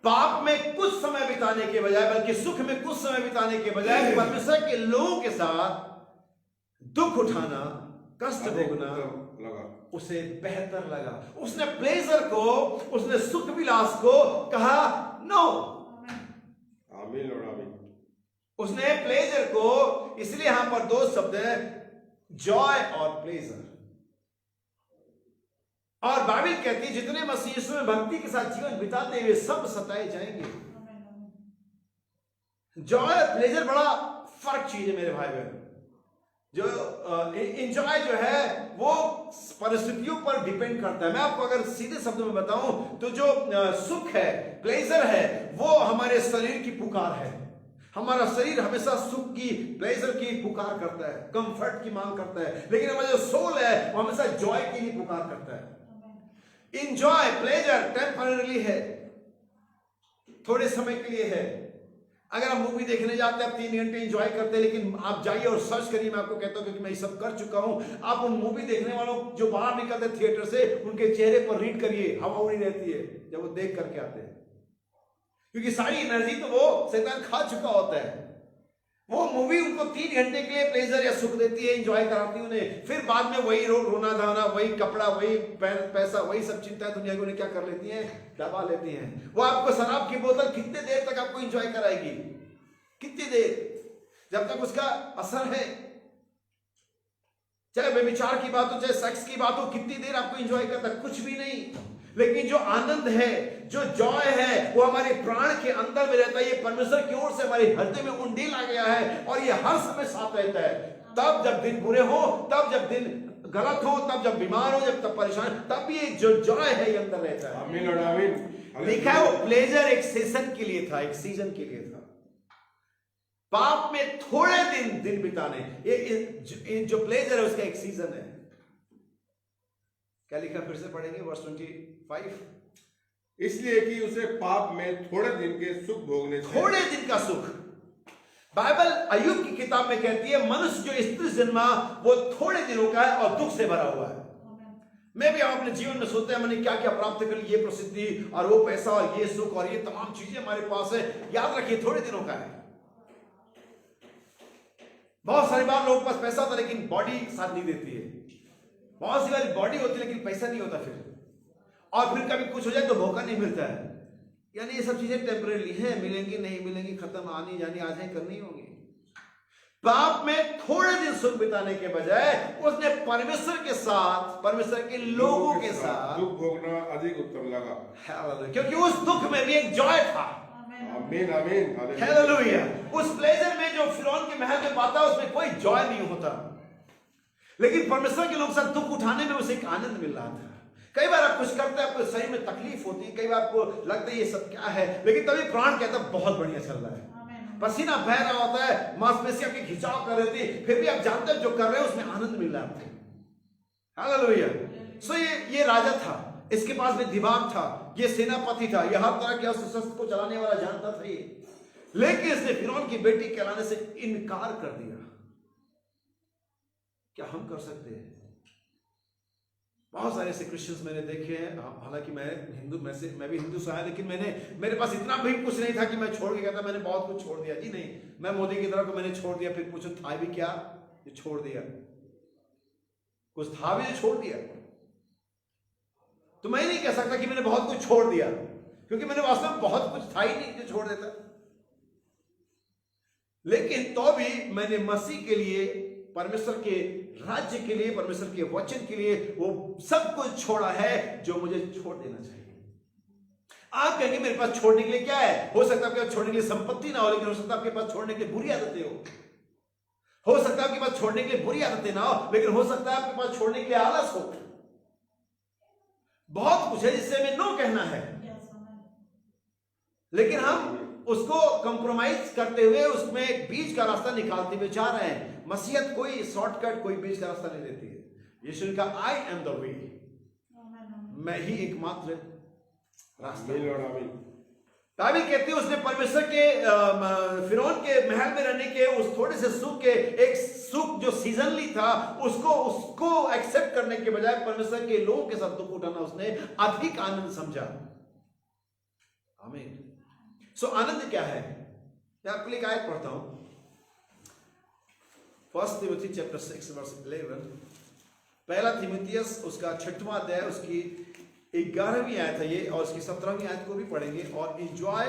पाप में कुछ समय बिताने के बजाय, बल्कि सुख में कुछ समय बिताने के बजाय, परमेश्वर के लोगों के साथ दुख उठाना, कष्ट भोगना उसे बेहतर लगा। उसने प्लेजर को, उसने सुख विलास को कहा नो। आमीन और आमीन। उसने प्लेजर को, इसलिए यहां पर 2 शब्द है, जॉय और प्लेजर। और बाइबल कहती है जितने मसीह यीशु में भक्ति के साथ जीवन बिताते हुए सब सताए जाएंगे। जॉय और प्लेजर बड़ा फर्क चीज है मेरे भाई बहन। जो इंजॉय जो है वो परिस्थितियों पर डिपेंड करता है। मैं आपको अगर सीधे शब्दों में बताऊं तो जो सुख है, प्लेजर है, वो हमारे शरीर की पुकार है। हमारा शरीर हमेशा सुख की, प्लेजर की पुकार करता है, कंफर्ट की मांग करता है, लेकिन हमारा जो सोल है वो हमेशा जॉय की ही पुकार करता है। इंजॉय, प्लेजर टेम्पररी है, थोड़े समय के लिए है। अगर आप मूवी देखने जाते हैं, आप 3 घंटे एंजॉय करते हैं, लेकिन आप जाइए और सर्च करिए, मैं आपको कहता हूं क्योंकि मैं ये सब कर चुका हूं। आप उन मूवी देखने वालों जो बाहर निकलते थिएटर से, उनके चेहरे पर रीड करिए, हवा उड़ी रहती है जब वो देख करके आते हैं, क्योंकि सारी एनर्जी तो वो शैतान खा चुका होता है। वो मूवी उनको 3 घंटे के लिए प्लेजर या सुख देती है, एंजॉय कराती है उन्हें, फिर बाद में वही रोना धाना, वही कपड़ा, वही पैसा, वही सब चिंता दुनिया की उन्हें क्या कर लेती हैं, दबा लेती हैं। वो आपको शराब की बोतल कितने देर तक आपको एंजॉय कराएगी, कितनी देर, जब तक उसका असर है। चाहे व्यभिचार की बात हो, चाहे सेक्स की बात हो, कितनी देर आपको एंजॉय करता है, कुछ भी नहीं। लेकिन जो आनंद है, जो जॉय है, वो हमारे प्राण के अंदर में रहता है। ये परमेश्वर की ओर से हमारे हृदय में उंडेल आ गया है और ये हर समय साथ रहता है। तब जब दिन बुरे हो, तब जब दिन गलत हो, तब जब बीमार हो, जब तब परेशान, तब ये जो जॉय है ये अंदर रहता है। आमीन और आमीन। लिखा है वो प्लेजर एक सीजन के लिए था, एक सीजन के लिए था। पाप में थोड़े दिन बिताने, ये जो प्लेजर है उसका एक सीजन है। क्या लिखा, फिर से पढ़ेंगे वर्स 25। इसलिए कि उसे पाप में थोड़े दिन के सुख भोगने से, थोड़े दिन का सुख। बाइबल अय्यूब की किताब में कहती है मनुष्य जो स्त्री जन्मा वो थोड़े दिनों का है और दुख से भरा हुआ है। मैं भी अपने जीवन में सोचते हैं मैंने क्या क्या प्राप्त कर ली, ये प्रसिद्धि और वो पैसा और ये सुख और ये तमाम चीजें हमारे पास है। याद रखिए थोड़े दिनों का है। बहुत सारी बार लोगों के पास पैसा होता है लेकिन बॉडी साथ नहीं देती है। बहुत सी बार बॉडी होती है लेकिन पैसा नहीं होता फिर, और फिर कभी कुछ हो जाए तो मौका नहीं मिलता है। यानी ये सब चीजें टेम्परेरी हैं, मिलेंगी नहीं मिलेंगी, खत्म, आनी जानी आज है करनी होगी। पाप में थोड़े दिन सुख बिताने के बजाय उसने परमेश्वर के साथ, परमेश्वर के लोगों के साथ दुख भोगना अधिक उत्तम लगा, क्योंकि उस दुख में भी एक जॉय था। आमीन आमीन हालेलुया। उस प्लेजर में जो फिरौन के महल में पाता उसमें कोई जॉय नहीं होता, लेकिन परमेश्वर के लोग साथ दुख उठाने में उसे एक आनंद मिल रहा था। कई बार आप कुछ करते हैं, आपको शरीर में तकलीफ होती है, कई बार आपको लगता है ये सब क्या है, लेकिन तभी प्राण कहता है बहुत बढ़िया चल रहा है, पसीना बह रहा होता है, मांसपेशियां आपकी खिंचाव कर रही थी, फिर भी आप जानते हैं जो कर रहे हैं उसमें आनंद मिल रहा है आपको। हालेलुया। सो ये राजा था, इसके पास में दिमाग था, ये सेनापति था, ये हर तरह के अस्त्र शस्त्र को चलाने वाला जानता था ये, लेकिन इसने फिरौन की बेटी कहलाने से इनकार कर दिया। क्या हम कर सकते हैं? बहुत सारे ऐसे क्रिश्चियंस मैंने देखे हैं, हालांकि मैं भी हिंदू सा है, लेकिन मेरे पास इतना भी कुछ नहीं था कि मैं छोड़ के कहता मैंने बहुत कुछ छोड़ दिया। जी नहीं, मैं मोदी की तरह को मैंने छोड़ दिया, फिर पूछो था भी क्या, ये छोड़ दिया, कुछ था भी जो छोड़ दिया। तो मैं नहीं कह सकता कि मैंने बहुत कुछ छोड़ दिया, क्योंकि मैंने वास्तव में बहुत कुछ था ही नहीं जो छोड़ देता। लेकिन तो भी मैंने मसीह के लिए, परमेश्वर के राज्य के लिए, परमेश्वर के वचन के लिए वो सब कुछ छोड़ा है जो मुझे छोड़ देना चाहिए। आप कहेंगे मेरे पास छोड़ने के लिए क्या है? हो सकता है आपके पास छोड़ने के लिए संपत्ति ना हो, लेकिन हो सकता है आपके पास छोड़ने के लिए बुरी आदतें हो सकता है आपके पास छोड़ने के लिए बुरी आदतें ना हो, लेकिन हो सकता है आपके पास छोड़ने के लिए आलस हो। बहुत कुछ है जिससे हमें नो कहना है, लेकिन हम उसको कंप्रोमाइज करते हुए उसमें एक बीच का रास्ता निकालते हुए जा रहे हैं। मसीहत कोई शॉर्टकट, कोई बीच का रास्ता नहीं देती है। यीशु ने कहा आई एम द वे, मैं ही एकमात्र रास्ता। बाइबल कहती है उसने परमेश्वर के फिरौन के महल में रहने के उस थोड़े से सुख के, एक सुख जो सीजनली था, उसको एक्सेप्ट करने के बजाय परमेश्वर के लोगों के साथ दुख उठाना उसने अधिक आनंद समझा। आमीन। सो आनंद क्या है? मैं आपके लिए एक आयत पढ़ता हूं, 1 तिमोथी चैप्टर 6 वर्स 11। पहला तिमुथियुस उसका 6वां अध्याय उसकी 11वीं आयत है ये, और उसकी 17वीं आयत को भी पढ़ेंगे। और एंजॉय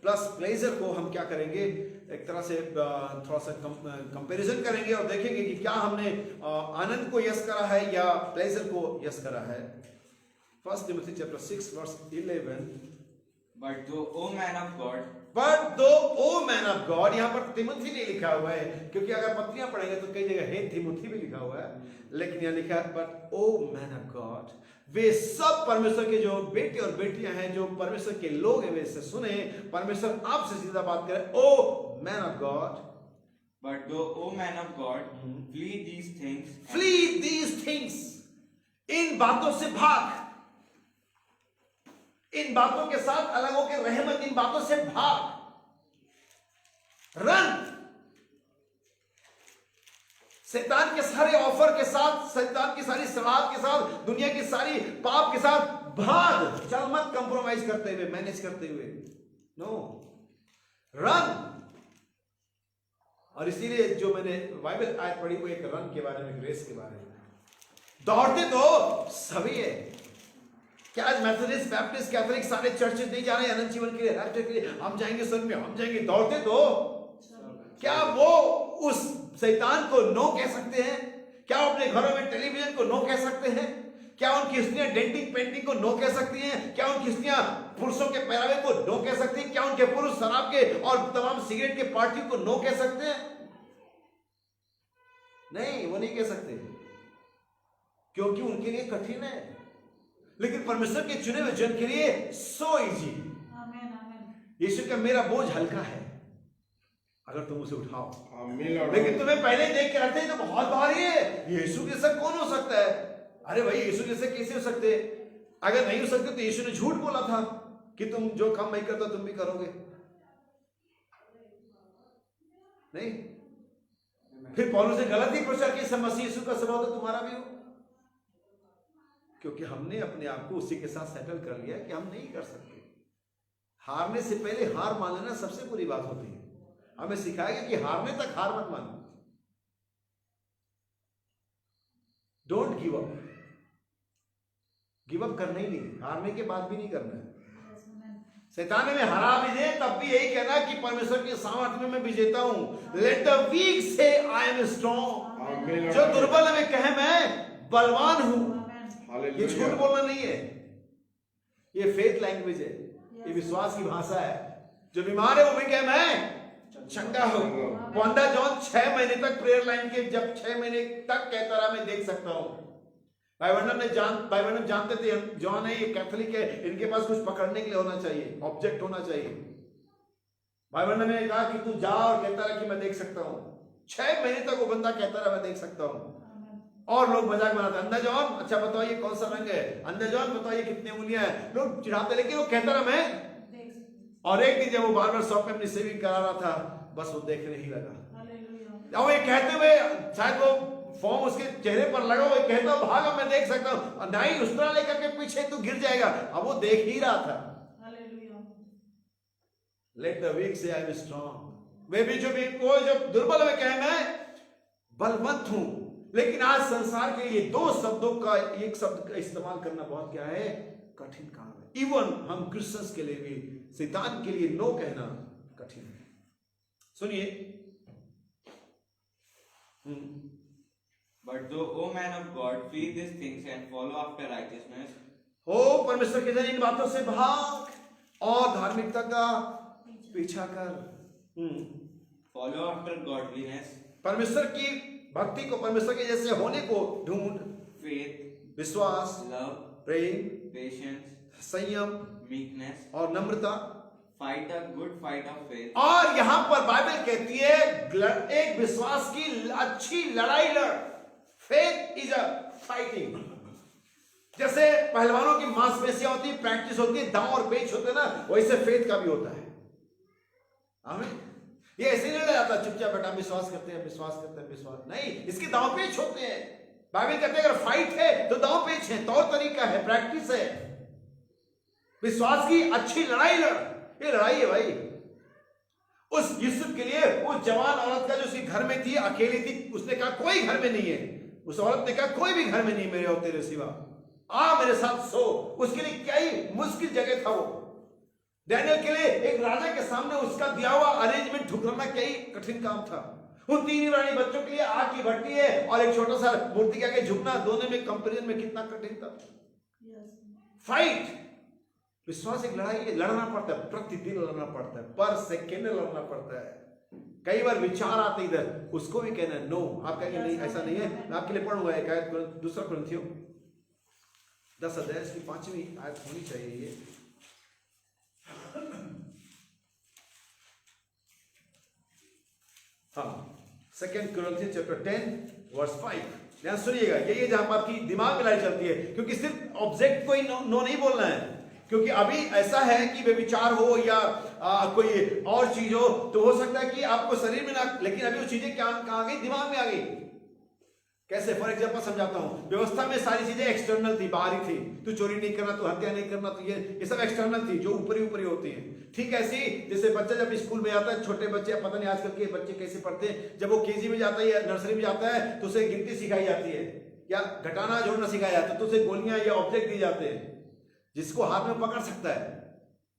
प्लस प्लेजर को हम क्या करेंगे, एक तरह से थोड़ा सा कंपैरिजन करेंगे और देखेंगे कि क्या हमने आनंद को यस करा है या प्लेजर को यस करा है। 1 Timothy chapter 6 verse 11। But thou, O man of God, But though, O man of God, यहाँ पर तिमुथी नहीं लिखा हुआ है, क्योंकि अगर पत्रियां पढ़ेंगे तो कई जगह हे तिमुथी भी लिखा हुआ है, लेकिन यहाँ लिखा है but O man of God, वे सब परमेश्वर के जो बेटे और बेटियां हैं, जो परमेश्वर के लोग हैं, वे इसे सुने, परमेश्वर आपसे सीधा बात करे, O man of God, But though, O man of God, flee these things. flee these things, इन बातों से भाग, इन बातों के साथ अलग होकर रह मत, इन बातों से भाग, रन, शैतान के सारे ऑफर के साथ, शैतान की सारी सलाह के साथ, दुनिया की सारी पाप के साथ भाग, चल मत कंप्रोमाइज करते हुए, मैनेज करते हुए, नो, रन। और इसीलिए जो मैंने बाइबल आयत पढ़ी वो एक रन के बारे में, रेस के बारे में। दौड़ते तो सभी है, क्या आज मैथोडिस्ट, बैप्टिस्ट, कैथोलिक सारे चर्चेज नहीं जा रहे हैं अनंत जीवन के लिए, रैप्चर के लिए, हम जाएंगे स्वर्ग में, हम जाएंगे, दौड़ते तो क्या वो उस शैतान को नो कह सकते हैं? क्या अपने घरों में टेलीविजन को नो कह सकते हैं? क्या उनकी स्त्रियां डेंटिंग पेंटिंग को नो कह सकती हैं? क्या उनकी स्त्रियां पुरुषों के पहरावे को नो कह सकती हैं? क्या उनके पुरुष शराब के और तमाम सिगरेट के पार्टी को नो कह सकते हैं? नहीं, वो नहीं कह सकते, क्योंकि उनके लिए कठिन है, लेकिन परमेश्वर के चुने हुए जन के लिए सो इजी। यीशु का मेरा बोझ हल्का है अगर तुम उसे उठाओ, लेकिन तुम्हें पहले देख के रखते हैं तो बहुत भारी है, यीशु जैसा कौन हो सकता है? अरे भाई, यीशु जैसे कैसे हो सकते? अगर नहीं हो सकते तो यीशु ने झूठ बोला था कि तुम जो काम मैं करता तुम भी करोगे, नहीं? फिर पौलुस ने गलत ही प्रचार किया, मसीह यीशु का स्वभाव तो तुम्हारा भी हो, क्योंकि हमने अपने आप को उसी के साथ सेटल कर लिया कि हम नहीं कर सकते। हारने से पहले हार मान लेना सबसे बुरी बात होती है। हमें सिखाया गया कि हारने तक हार मत मानो, don't give up, give up करना ही नहीं, हारने के बाद भी नहीं करना है। शैतान में हरा भी दे तब भी यही कहना कि परमेश्वर के सामर्थ्य में मैं विजेता हूं। लेट द वीक से आई एम स्ट्रॉन्ग, जो दुर्बल में कहे मैं बलवान हूं। ये झूठ बोलना नहीं है, ये फेथ लैंग्वेज है, ये विश्वास की भाषा है। जो बीमार है वो भी कहे मैं चंगा हूं। वंडा जॉन 6 महीने तक प्रेयर लाइन के, जब 6 महीने तक कहता रहा मैं देख सकता हूं। भाई बहन जानते थे जॉन है ये कैथोलिक है, इनके पास कुछ पकड़ने के लिए होना चाहिए, ऑब्जेक्ट होना चाहिए। भाई बहन ने कहा कि तू जा, और कहता रहा कि मैं देख सकता हूं। 6 महीने तक वो बंदा कहता रहा मैं देख सकता हूं, और लोग मजाक बनाते, अंधा जॉन अच्छा बताओ ये कौन सा रंग है, अंधा जॉन बताओ ये कितनी उंगलियां हैं, लोग चिढ़ाते, लेकिन वो कहता रहा मैं। और एक दिन जब वो बार शॉप में अपनी सेविंग करा रहा था, बस वो देखने ही लगा। और ये कहते हुए शायद वो फॉर्म उसके चेहरे पर लगा हुआ, कहता भागा मैं देख सकता हूं, नहीं उस तरह लेकर के पीछे तू गिर जाएगा। अब वो देख ही रहा था। लेट द वीक से आई एम स्ट्रॉन्ग, वे भी वो जब दुर्बल में कहे मैं बलवंत हूं। लेकिन आज संसार के लिए 2 शब्दों का एक शब्द का इस्तेमाल करना बहुत क्या है, कठिन काम है। इवन हम क्रिश्चियंस के लिए भी शैतान के लिए नो कहना कठिन है। सुनिए, But though, O man of God, flee these things and follow after righteousness. हो परमेश्वर के जन इन बातों से भाग और धार्मिकता का पीछा कर। Follow after godliness, परमेश्वर की भक्ति को, परमेश्वर के जैसे होने को ढूंढ। faith, विश्वास, love, प्रेम, patience, संयम meekness. और नम्रता। Fight a good fight of faith. और यहां पर बाइबल कहती है एक विश्वास की अच्छी लड़ाई लड़। Faith is a fighting. जैसे पहलवानों की मांसपेशियां होती है, प्रैक्टिस होती है, दांव और पेच होते हैं ना, वैसे फेथ का भी होता है। आमीन। ये ऐसे नहीं जाता चुपचाप बेटा विश्वास करते हैं विश्वास करते हैं विश्वास नहीं, इसके दांव पेच होते हैं। बाइबल कहते हैं अगर फाइट है तो दांव पेच है, तौर तरीका है, प्रैक्टिस है। विश्वास की अच्छी लड़ाई लड़, ये लड़ाई है भाई। उस यूसुफ के लिए उस जवान औरत का जो उसके घर में थी, अकेली थी, उसने कहा कोई घर में नहीं है। उस औरत ने कहा कोई भी घर में नहीं मेरे और तेरे सिवा, आ मेरे साथ सो। उसके लिए क्या ही मुश्किल जगह था वो। डैनियल के लिए एक राजा के सामने उसका दिया हुआ अरेंजमेंट ठुकराना क्या ही कठिन काम था। उन 3 इब्रानी बच्चों के लिए आग की भट्टी है और एक छोटा सा मूर्ति के आगे झुकना, दोनों में कंपैरिजन में कितना कठिन था। फाइट, विश्वास एक लड़ाई है, लड़ना पड़ता है, प्रतिदिन लड़ना पड़ता है, पर सेकेंड लड़ना पड़ता है। कई बार विचार आते इधर, उसको भी कहना नो, आप कहेंगे नहीं ऐसा नहीं है। मैं आपके लिए पढ़ूंगा एक आयत, दूसरा कुरिन्थियों 10 अध्याय की 5वीं आयत होनी चाहिए ये। हाँ, 2 कुरिन्थियों चैप्टर 10 वर्स 5। ध्यान सुनिएगा, यही जहां पर आपकी दिमाग मिलाई चलती है, क्योंकि सिर्फ ऑब्जेक्ट को ही नो नहीं बोलना है। क्योंकि अभी ऐसा है कि वे विचार हो या कोई और चीज हो, तो हो सकता है कि आपको शरीर में ना, लेकिन अभी वो चीजें क्या कहाँ गई, दिमाग में आ गई। कैसे? फॉर एग्जांपल समझाता हूं। व्यवस्था में सारी चीजें एक्सटर्नल थी, बाहरी थी। तू चोरी नहीं करना, तू हत्या नहीं करना, तो ये सब एक्सटर्नल थी, जो ऊपरी ऊपरी होती है। ठीक ऐसी जैसे बच्चा जब स्कूल में जाता है, छोटे बच्चे, पता नहीं आजकल के बच्चे कैसे पढ़ते हैं, जब वो केजी में जाता है या नर्सरी में जाता है तो उसे गिनती सिखाई जाती है या घटाना जोड़ना सिखाया जाता है, तो उसे गोलियां या ऑब्जेक्ट दी जाते हैं जिसको हाथ में पकड़ सकता है।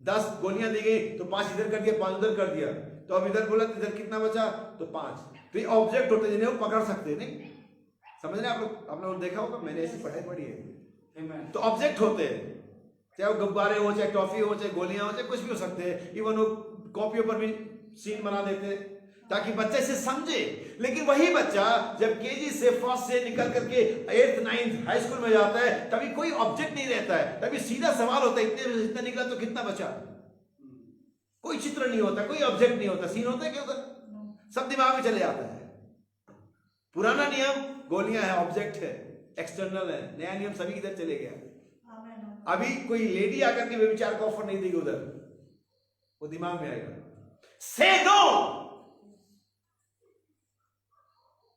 10 गोलियां दी गई तो 5 इधर कर दिया, 5 उधर कर दिया, तो अब इधर बोला इधर कितना बचा, तो 5। तो ये ऑब्जेक्ट होते हैं जिन्हें वो पकड़ सकते हैं। नहीं समझ रहे आप लोग? आपने देखा होगा, मैंने ऐसी पढ़ाई पढ़ी है। तो ऑब्जेक्ट होते हैं, चाहे वो गुब्बारे हो, चाहे टॉफी हो, चाहे गोलियां हो, चाहे कुछ भी हो सकते हैं। इवन वो कॉपियों पर भी सीन बना देते हैं ताकि बच्चे से समझे। लेकिन वही बच्चा जब केजी से फर्स्ट से निकल करके 8th 9th हाई स्कूल में जाता है, तभी कोई ऑब्जेक्ट नहीं रहता है, तभी सीधा सवाल होता है इतने निकला तो कितना बचा। कोई चित्र नहीं होता, कोई ऑब्जेक्ट नहीं होता, सीन होता है क्या होता, सब दिमाग में चले जाता है। पुराना नियम गोलियां है, ऑब्जेक्ट है, एक्सटर्नल है। नया नियम सभी इधर चले गया। अभी कोई लेडी आकर के व्यभिचार का ऑफर नहीं देगी उधर, वो दिमाग में आएगा। से नो,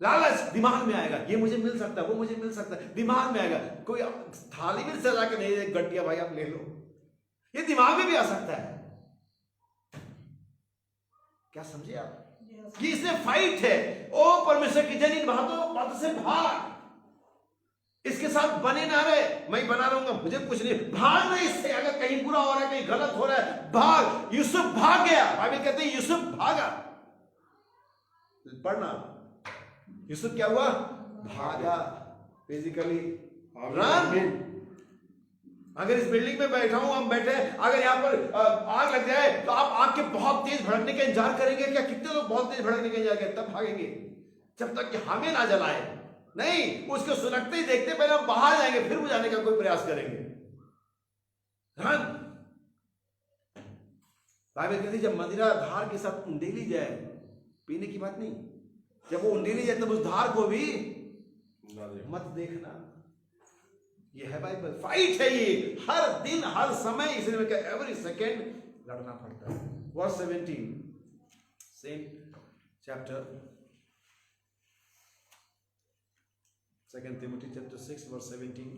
लालच दिमाग में आएगा, ये मुझे मिल सकता है, वो मुझे मिल सकता है, दिमाग में आएगा। कोई थाली में सजा के नहीं, गट्टिया भाई आप ले लो, ये दिमाग में भी आ सकता है। क्या समझे आप? कि इसमें फाइट है। ओ परमेश्वर की जन, इन बातों से भाग, इसके साथ बने ना रहे। मैं बना रहूंगा, मुझे कुछ नहीं, भाग नहीं इससे। अगर कहीं बुरा हो रहा है, कहीं गलत हो रहा है, भाग। यूसुफ भाग गया, बाइबल कहते हैं यूसुफ भागा। पढ़ना, यूसुफ क्या हुआ? भागा, फिजिकली रन। अगर इस बिल्डिंग में बैठा हूं, हम बैठे, अगर यहां पर आग लग जाए तो आप आग के बहुत तेज भड़कने का इंतजार करेंगे क्या? कितने लोग बहुत तेज भड़कने का इंतजार करें, तब भागेंगे जब तक कि हमें ना जलाए। नहीं, उसको सुलगते ही देखते पहले हम बाहर जाएंगे, फिर बुझाने का कोई प्रयास करेंगे। रन। बाइबल कहती जब मदिरा धार के साथ उंडेली जाए, पीने की बात नहीं, जब वो उंडेली जाए तब उस धार को भी मत देखना। ये है बाइबल, फाइट है ये, हर दिन हर समय, इसलिए एवरी सेकेंड लड़ना पड़ता है। Verse 17 same chapter 2 Timothy chapter 6 verse 17.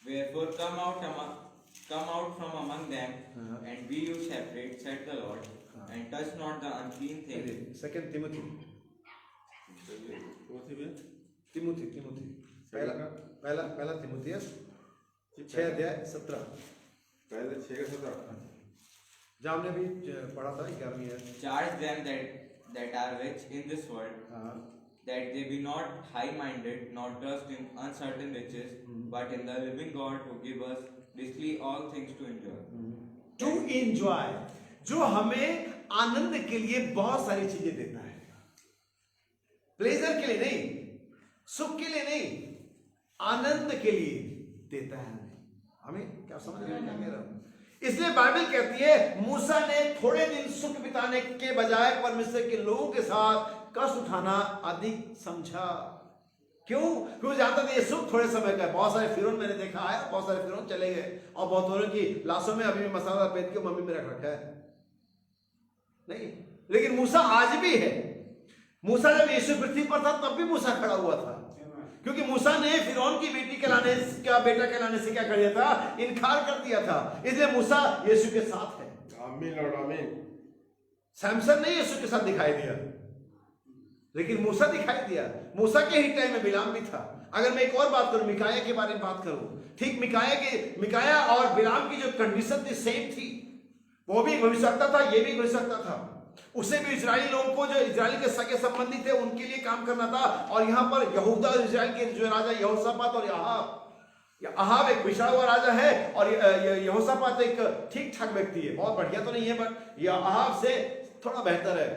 Wherefore come out from among them, and be you separate, said the Lord, and touch not the unclean thing. 2 Timothy. Timothy. पहला तिमुथियस 6 अध्याय 17। पहले 6:17 जहाँ हमने भी पढ़ा था 11वीं है। Charge them that are rich in this world, that they be not high-minded, nor trust in uncertain riches, but in the living God who give us richly all things to enjoy. To enjoy, जो हमें आनंद के लिए बहुत सारी चीजें देता है, pleasure के लिए नहीं, सुख के लिए नहीं, आनंद के लिए देता है हमें। क्या समझ रहे हैं क्या कह रहा हूं? इसलिए बाइबल कहती है मूसा ने थोड़े दिन सुख बिताने के बजाय परमेश्वर के लोगों के साथ कष्ट उठाना अधिक समझा। क्यों? क्योंकि जानता था ये सुख थोड़े समय का है। बहुत सारे फिरौन मैंने देखा है, बहुत सारे फिरौन चले गए, और बहुत लोगों की लाशों में अभी भी मसाला पेट के मम्मी में रख रखा है। नहीं, लेकिन मूसा आज भी है। मूसा जब यीशु पृथ्वी पर था तब भी मूसा खड़ा हुआ था, क्योंकि मूसा ने फिरौन की बेटी कहलाने का बेटा कहलाने से क्या कर दिया था? इनकार कर दिया था। इसलिए मूसा यीशु के साथ है। आमीन और आमीन। सैमसन ने यीशु के साथ दिखाई दिया, लेकिन मूसा दिखाई दिया। मूसा के ही टाइम में बिलाम भी था। अगर मैं एक और बात करूं, मिकाया के बारे में बात करूं, ठीक मिकाया और बिलाम की जो कंडीशन थी सेम थी। वो भी भविष्यवक्ता था, ये भी भविष्यवक्ता था। उसे भी इजरायली लोगों को, जो इजराइल के सगे संबंधी थे, उनके लिए काम करना था। और यहाँ पर यहूदा और इजराइल के जो राजा यहोशापात और अहाब एक पिछड़ा हुआ राजा है, और यहोशापात एक ठीक ठाक व्यक्ति है, बहुत बढ़िया तो नहीं है, बट यह अहाब से थोड़ा बेहतर है।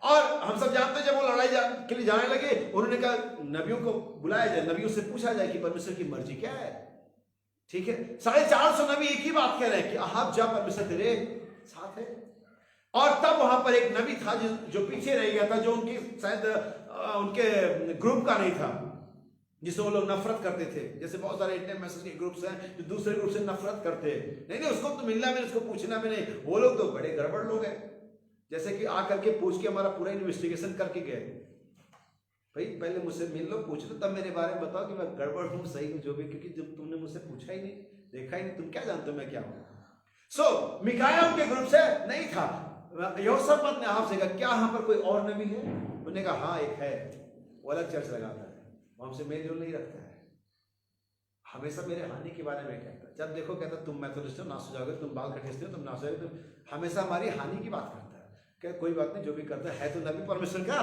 और हम सब जानते हैं जब वो लड़ाई के लिए जाने लगे, उन्होंने कहा नबियों को बुलाया जाए, नबियों से पूछा जाए कि परमेश्वर की मर्जी क्या है। ठीक है, 450 नबी एक ही बात कह रहे हैं कि अहाब जा, परमेश्वर तेरे साथ है। और तब वहां पर एक नबी था जो पीछे रह गया था, जो उनकी शायद उनके ग्रुप का नहीं था, जिससे वो लोग नफरत करते थे। जैसे बहुत सारे इंडियन मैसेज के ग्रुप्स हैं जो दूसरे ग्रुप से नफरत करते हैं, नहीं उसको तो मिलना भी, उसको पूछना भी नहीं। वो लोग तो बड़े गड़बड़ लोग हैं, जैसे कि आकर के पूछ के हमारा पूरा इन्वेस्टिगेशन करके गए, भाई पहले मुझसे मिल लो, पूछ लो, तब मेरे बारे में बताओ कि मैं गड़बड़ हूँ सही हूँ जो भी, क्योंकि जब तुमने मुझसे पूछा ही नहीं, देखा ही नहीं, तुम क्या जानते हो मैं क्या हूँ। सो मिकाया उनके ग्रुप से नहीं था। यहोशापात ने अहाब से कहा क्या यहाँ पर कोई और नबी है? उन्होंने कहा हाँ एक है, वो अलग चर्च लगाता है, वो हमसे मेल जोल नहीं रखता है, हमेशा मेरे हानि के बारे में कहता है। जब देखो कहता तुम मेथोडिस्ट हो, नाश हो जाओगे, तुम बाल कटिस्ते हो, तुम नाश हो जाओगे, तुम हमेशा हमारी हानि की बात करता है। क्या कोई बात नहीं, जो भी करता है तो नबी परमेश्वर का,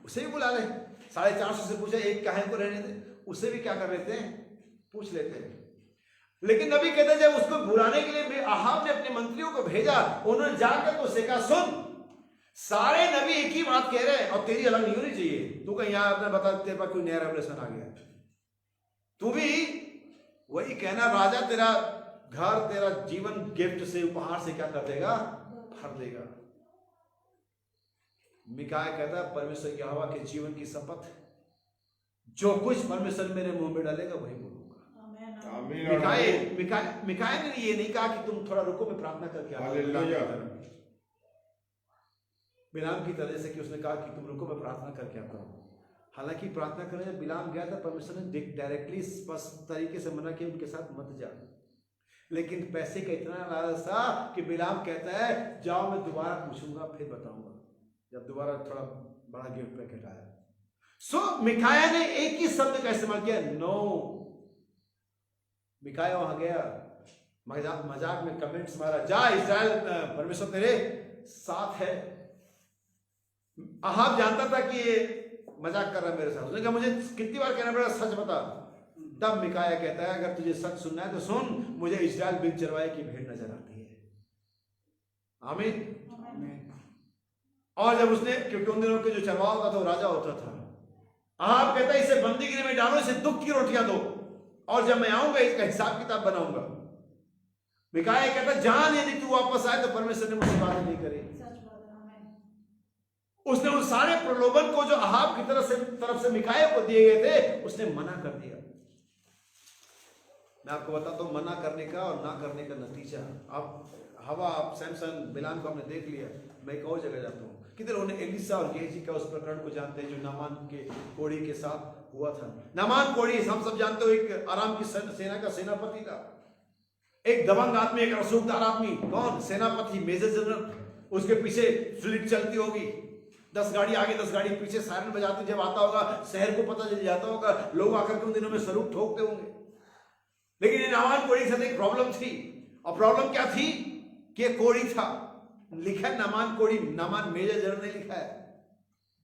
उसे भी बुला ले। 450 से पूछा एक काहे को रहने दे, उसे भी क्या कर लेते हैं, पूछ लेते हैं। लेकिन नबी कहते हैं जब उसको बुलाने के लिए अहाब ने अपने मंत्रियों को भेजा, उन्होंने जाकर तो उसे कहा सुन, सारे नबी एक ही बात कह रहे हैं और तेरी अलग नहीं होनी चाहिए। तू कहीं यहां अपना बता, तेरे पास कोई नया रेवलेशन आ गया, तू भी वही कहना, राजा तेरा घर, तेरा जीवन गिफ्ट से, उपहार से क्या कर देगा, भर देगा। मिकाया कहता है परमेश्वर यहोवा के जीवन की शपथ, जो कुछ परमेश्वर मेरे मुंह में डालेगा वही बोलूंगा। मिकाया ने ये नहीं कहा कि तुम थोड़ा रुको, मैं प्रार्थना करके आता बिलाम की तरह से कि उसने कहा कि तुम रुको मैं प्रार्थना करके आता हूँ। हालांकि प्रार्थना करने जब बिलाम गया था, परमेश्वर ने डायरेक्टली स्पष्ट तरीके से मना किया उनके साथ मत जा, लेकिन पैसे का इतना लालच था कि बिलाम कहता है जाओ मैं दोबारा पूछूंगा फिर बताऊंगा, जब दोबारा थोड़ा बड़ा गिफ्ट पैकेट आया। सो मिकाया ने एक ही शब्द का इस्तेमाल किया, नो। मिकाया वहां गया, मजाक में कमेंट्स मारा, जा इस्राएल परमेश्वर तेरे साथ है। अहाब जानता था कि ये मजाक कर रहा है मेरे साथ, उसने कहा मुझे कितनी बार कहना पड़ा सच बता। तब मिकाया कहता है अगर तुझे सच सुनना है तो सुन, मुझे इस्राएल बिन चरवाए की भेड़ नजर आती है। आमीन। और जब उसने, क्योंकि उन दिनों के जो चरवाहा होता था वो राजा होता था, अहाब कहता है इसे बंदीगिरी में डालो, इसे दुख की रोटियां दो, और जब मैं आऊंगा इसका हिसाब किताब बनाऊंगा। मिकाया कहता जान यदि तू वापस आए तो परमेश्वर ने मुझसे बात नहीं करी। उसने उन सारे प्रलोभन को जो अहाब की तरफ से मिकाया को दिए गए थे, उसने मना कर दिया। मैं आपको बताता हूं मना करने का और ना करने का नतीजा। आप सैमसन बिलाम को हमने देख लिया। मैं एक और जगह जाता हूँ, किधर उन्हें एलिसा और गेहजी का उस प्रकरण को जानते हैं जो नामान के कोढ़ी के साथ हुआ था। नामान कोढ़ी हम सब जानते हो एक आराम की सेना का सेनापति था, एक दबंग आदमी, एक रसूखदार आदमी। कौन? सेनापति, मेजर जनरल। उसके पीछे फ्लीट चलती होगी, 10 गाड़ी आगे 10 गाड़ी पीछे, सायरन बजाते जब आता होगा शहर को पता चल जाता होगा, लोग आकर के उन दिनों में सरूप ठोकते होंगे। लेकिन ये नामान कोढ़ी के साथ एक प्रॉब्लम थी, और प्रॉब्लम क्या थी कि कोढ़ी था। लिखा है नामान कोढ़ी, नामान मेजर जनरल ने लिखा है,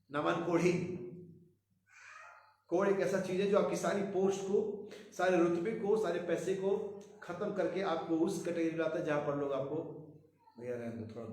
नामान कोढ़ी। कोढ़ एक ऐसा चीज है जो आपकी सारी पोस्ट को, सारे रुतबे को, सारे पैसे को खत्म करके आपको उस कैटेगरी में लाता है जहां पर लोग आपको भैया रहने दो थोड़ा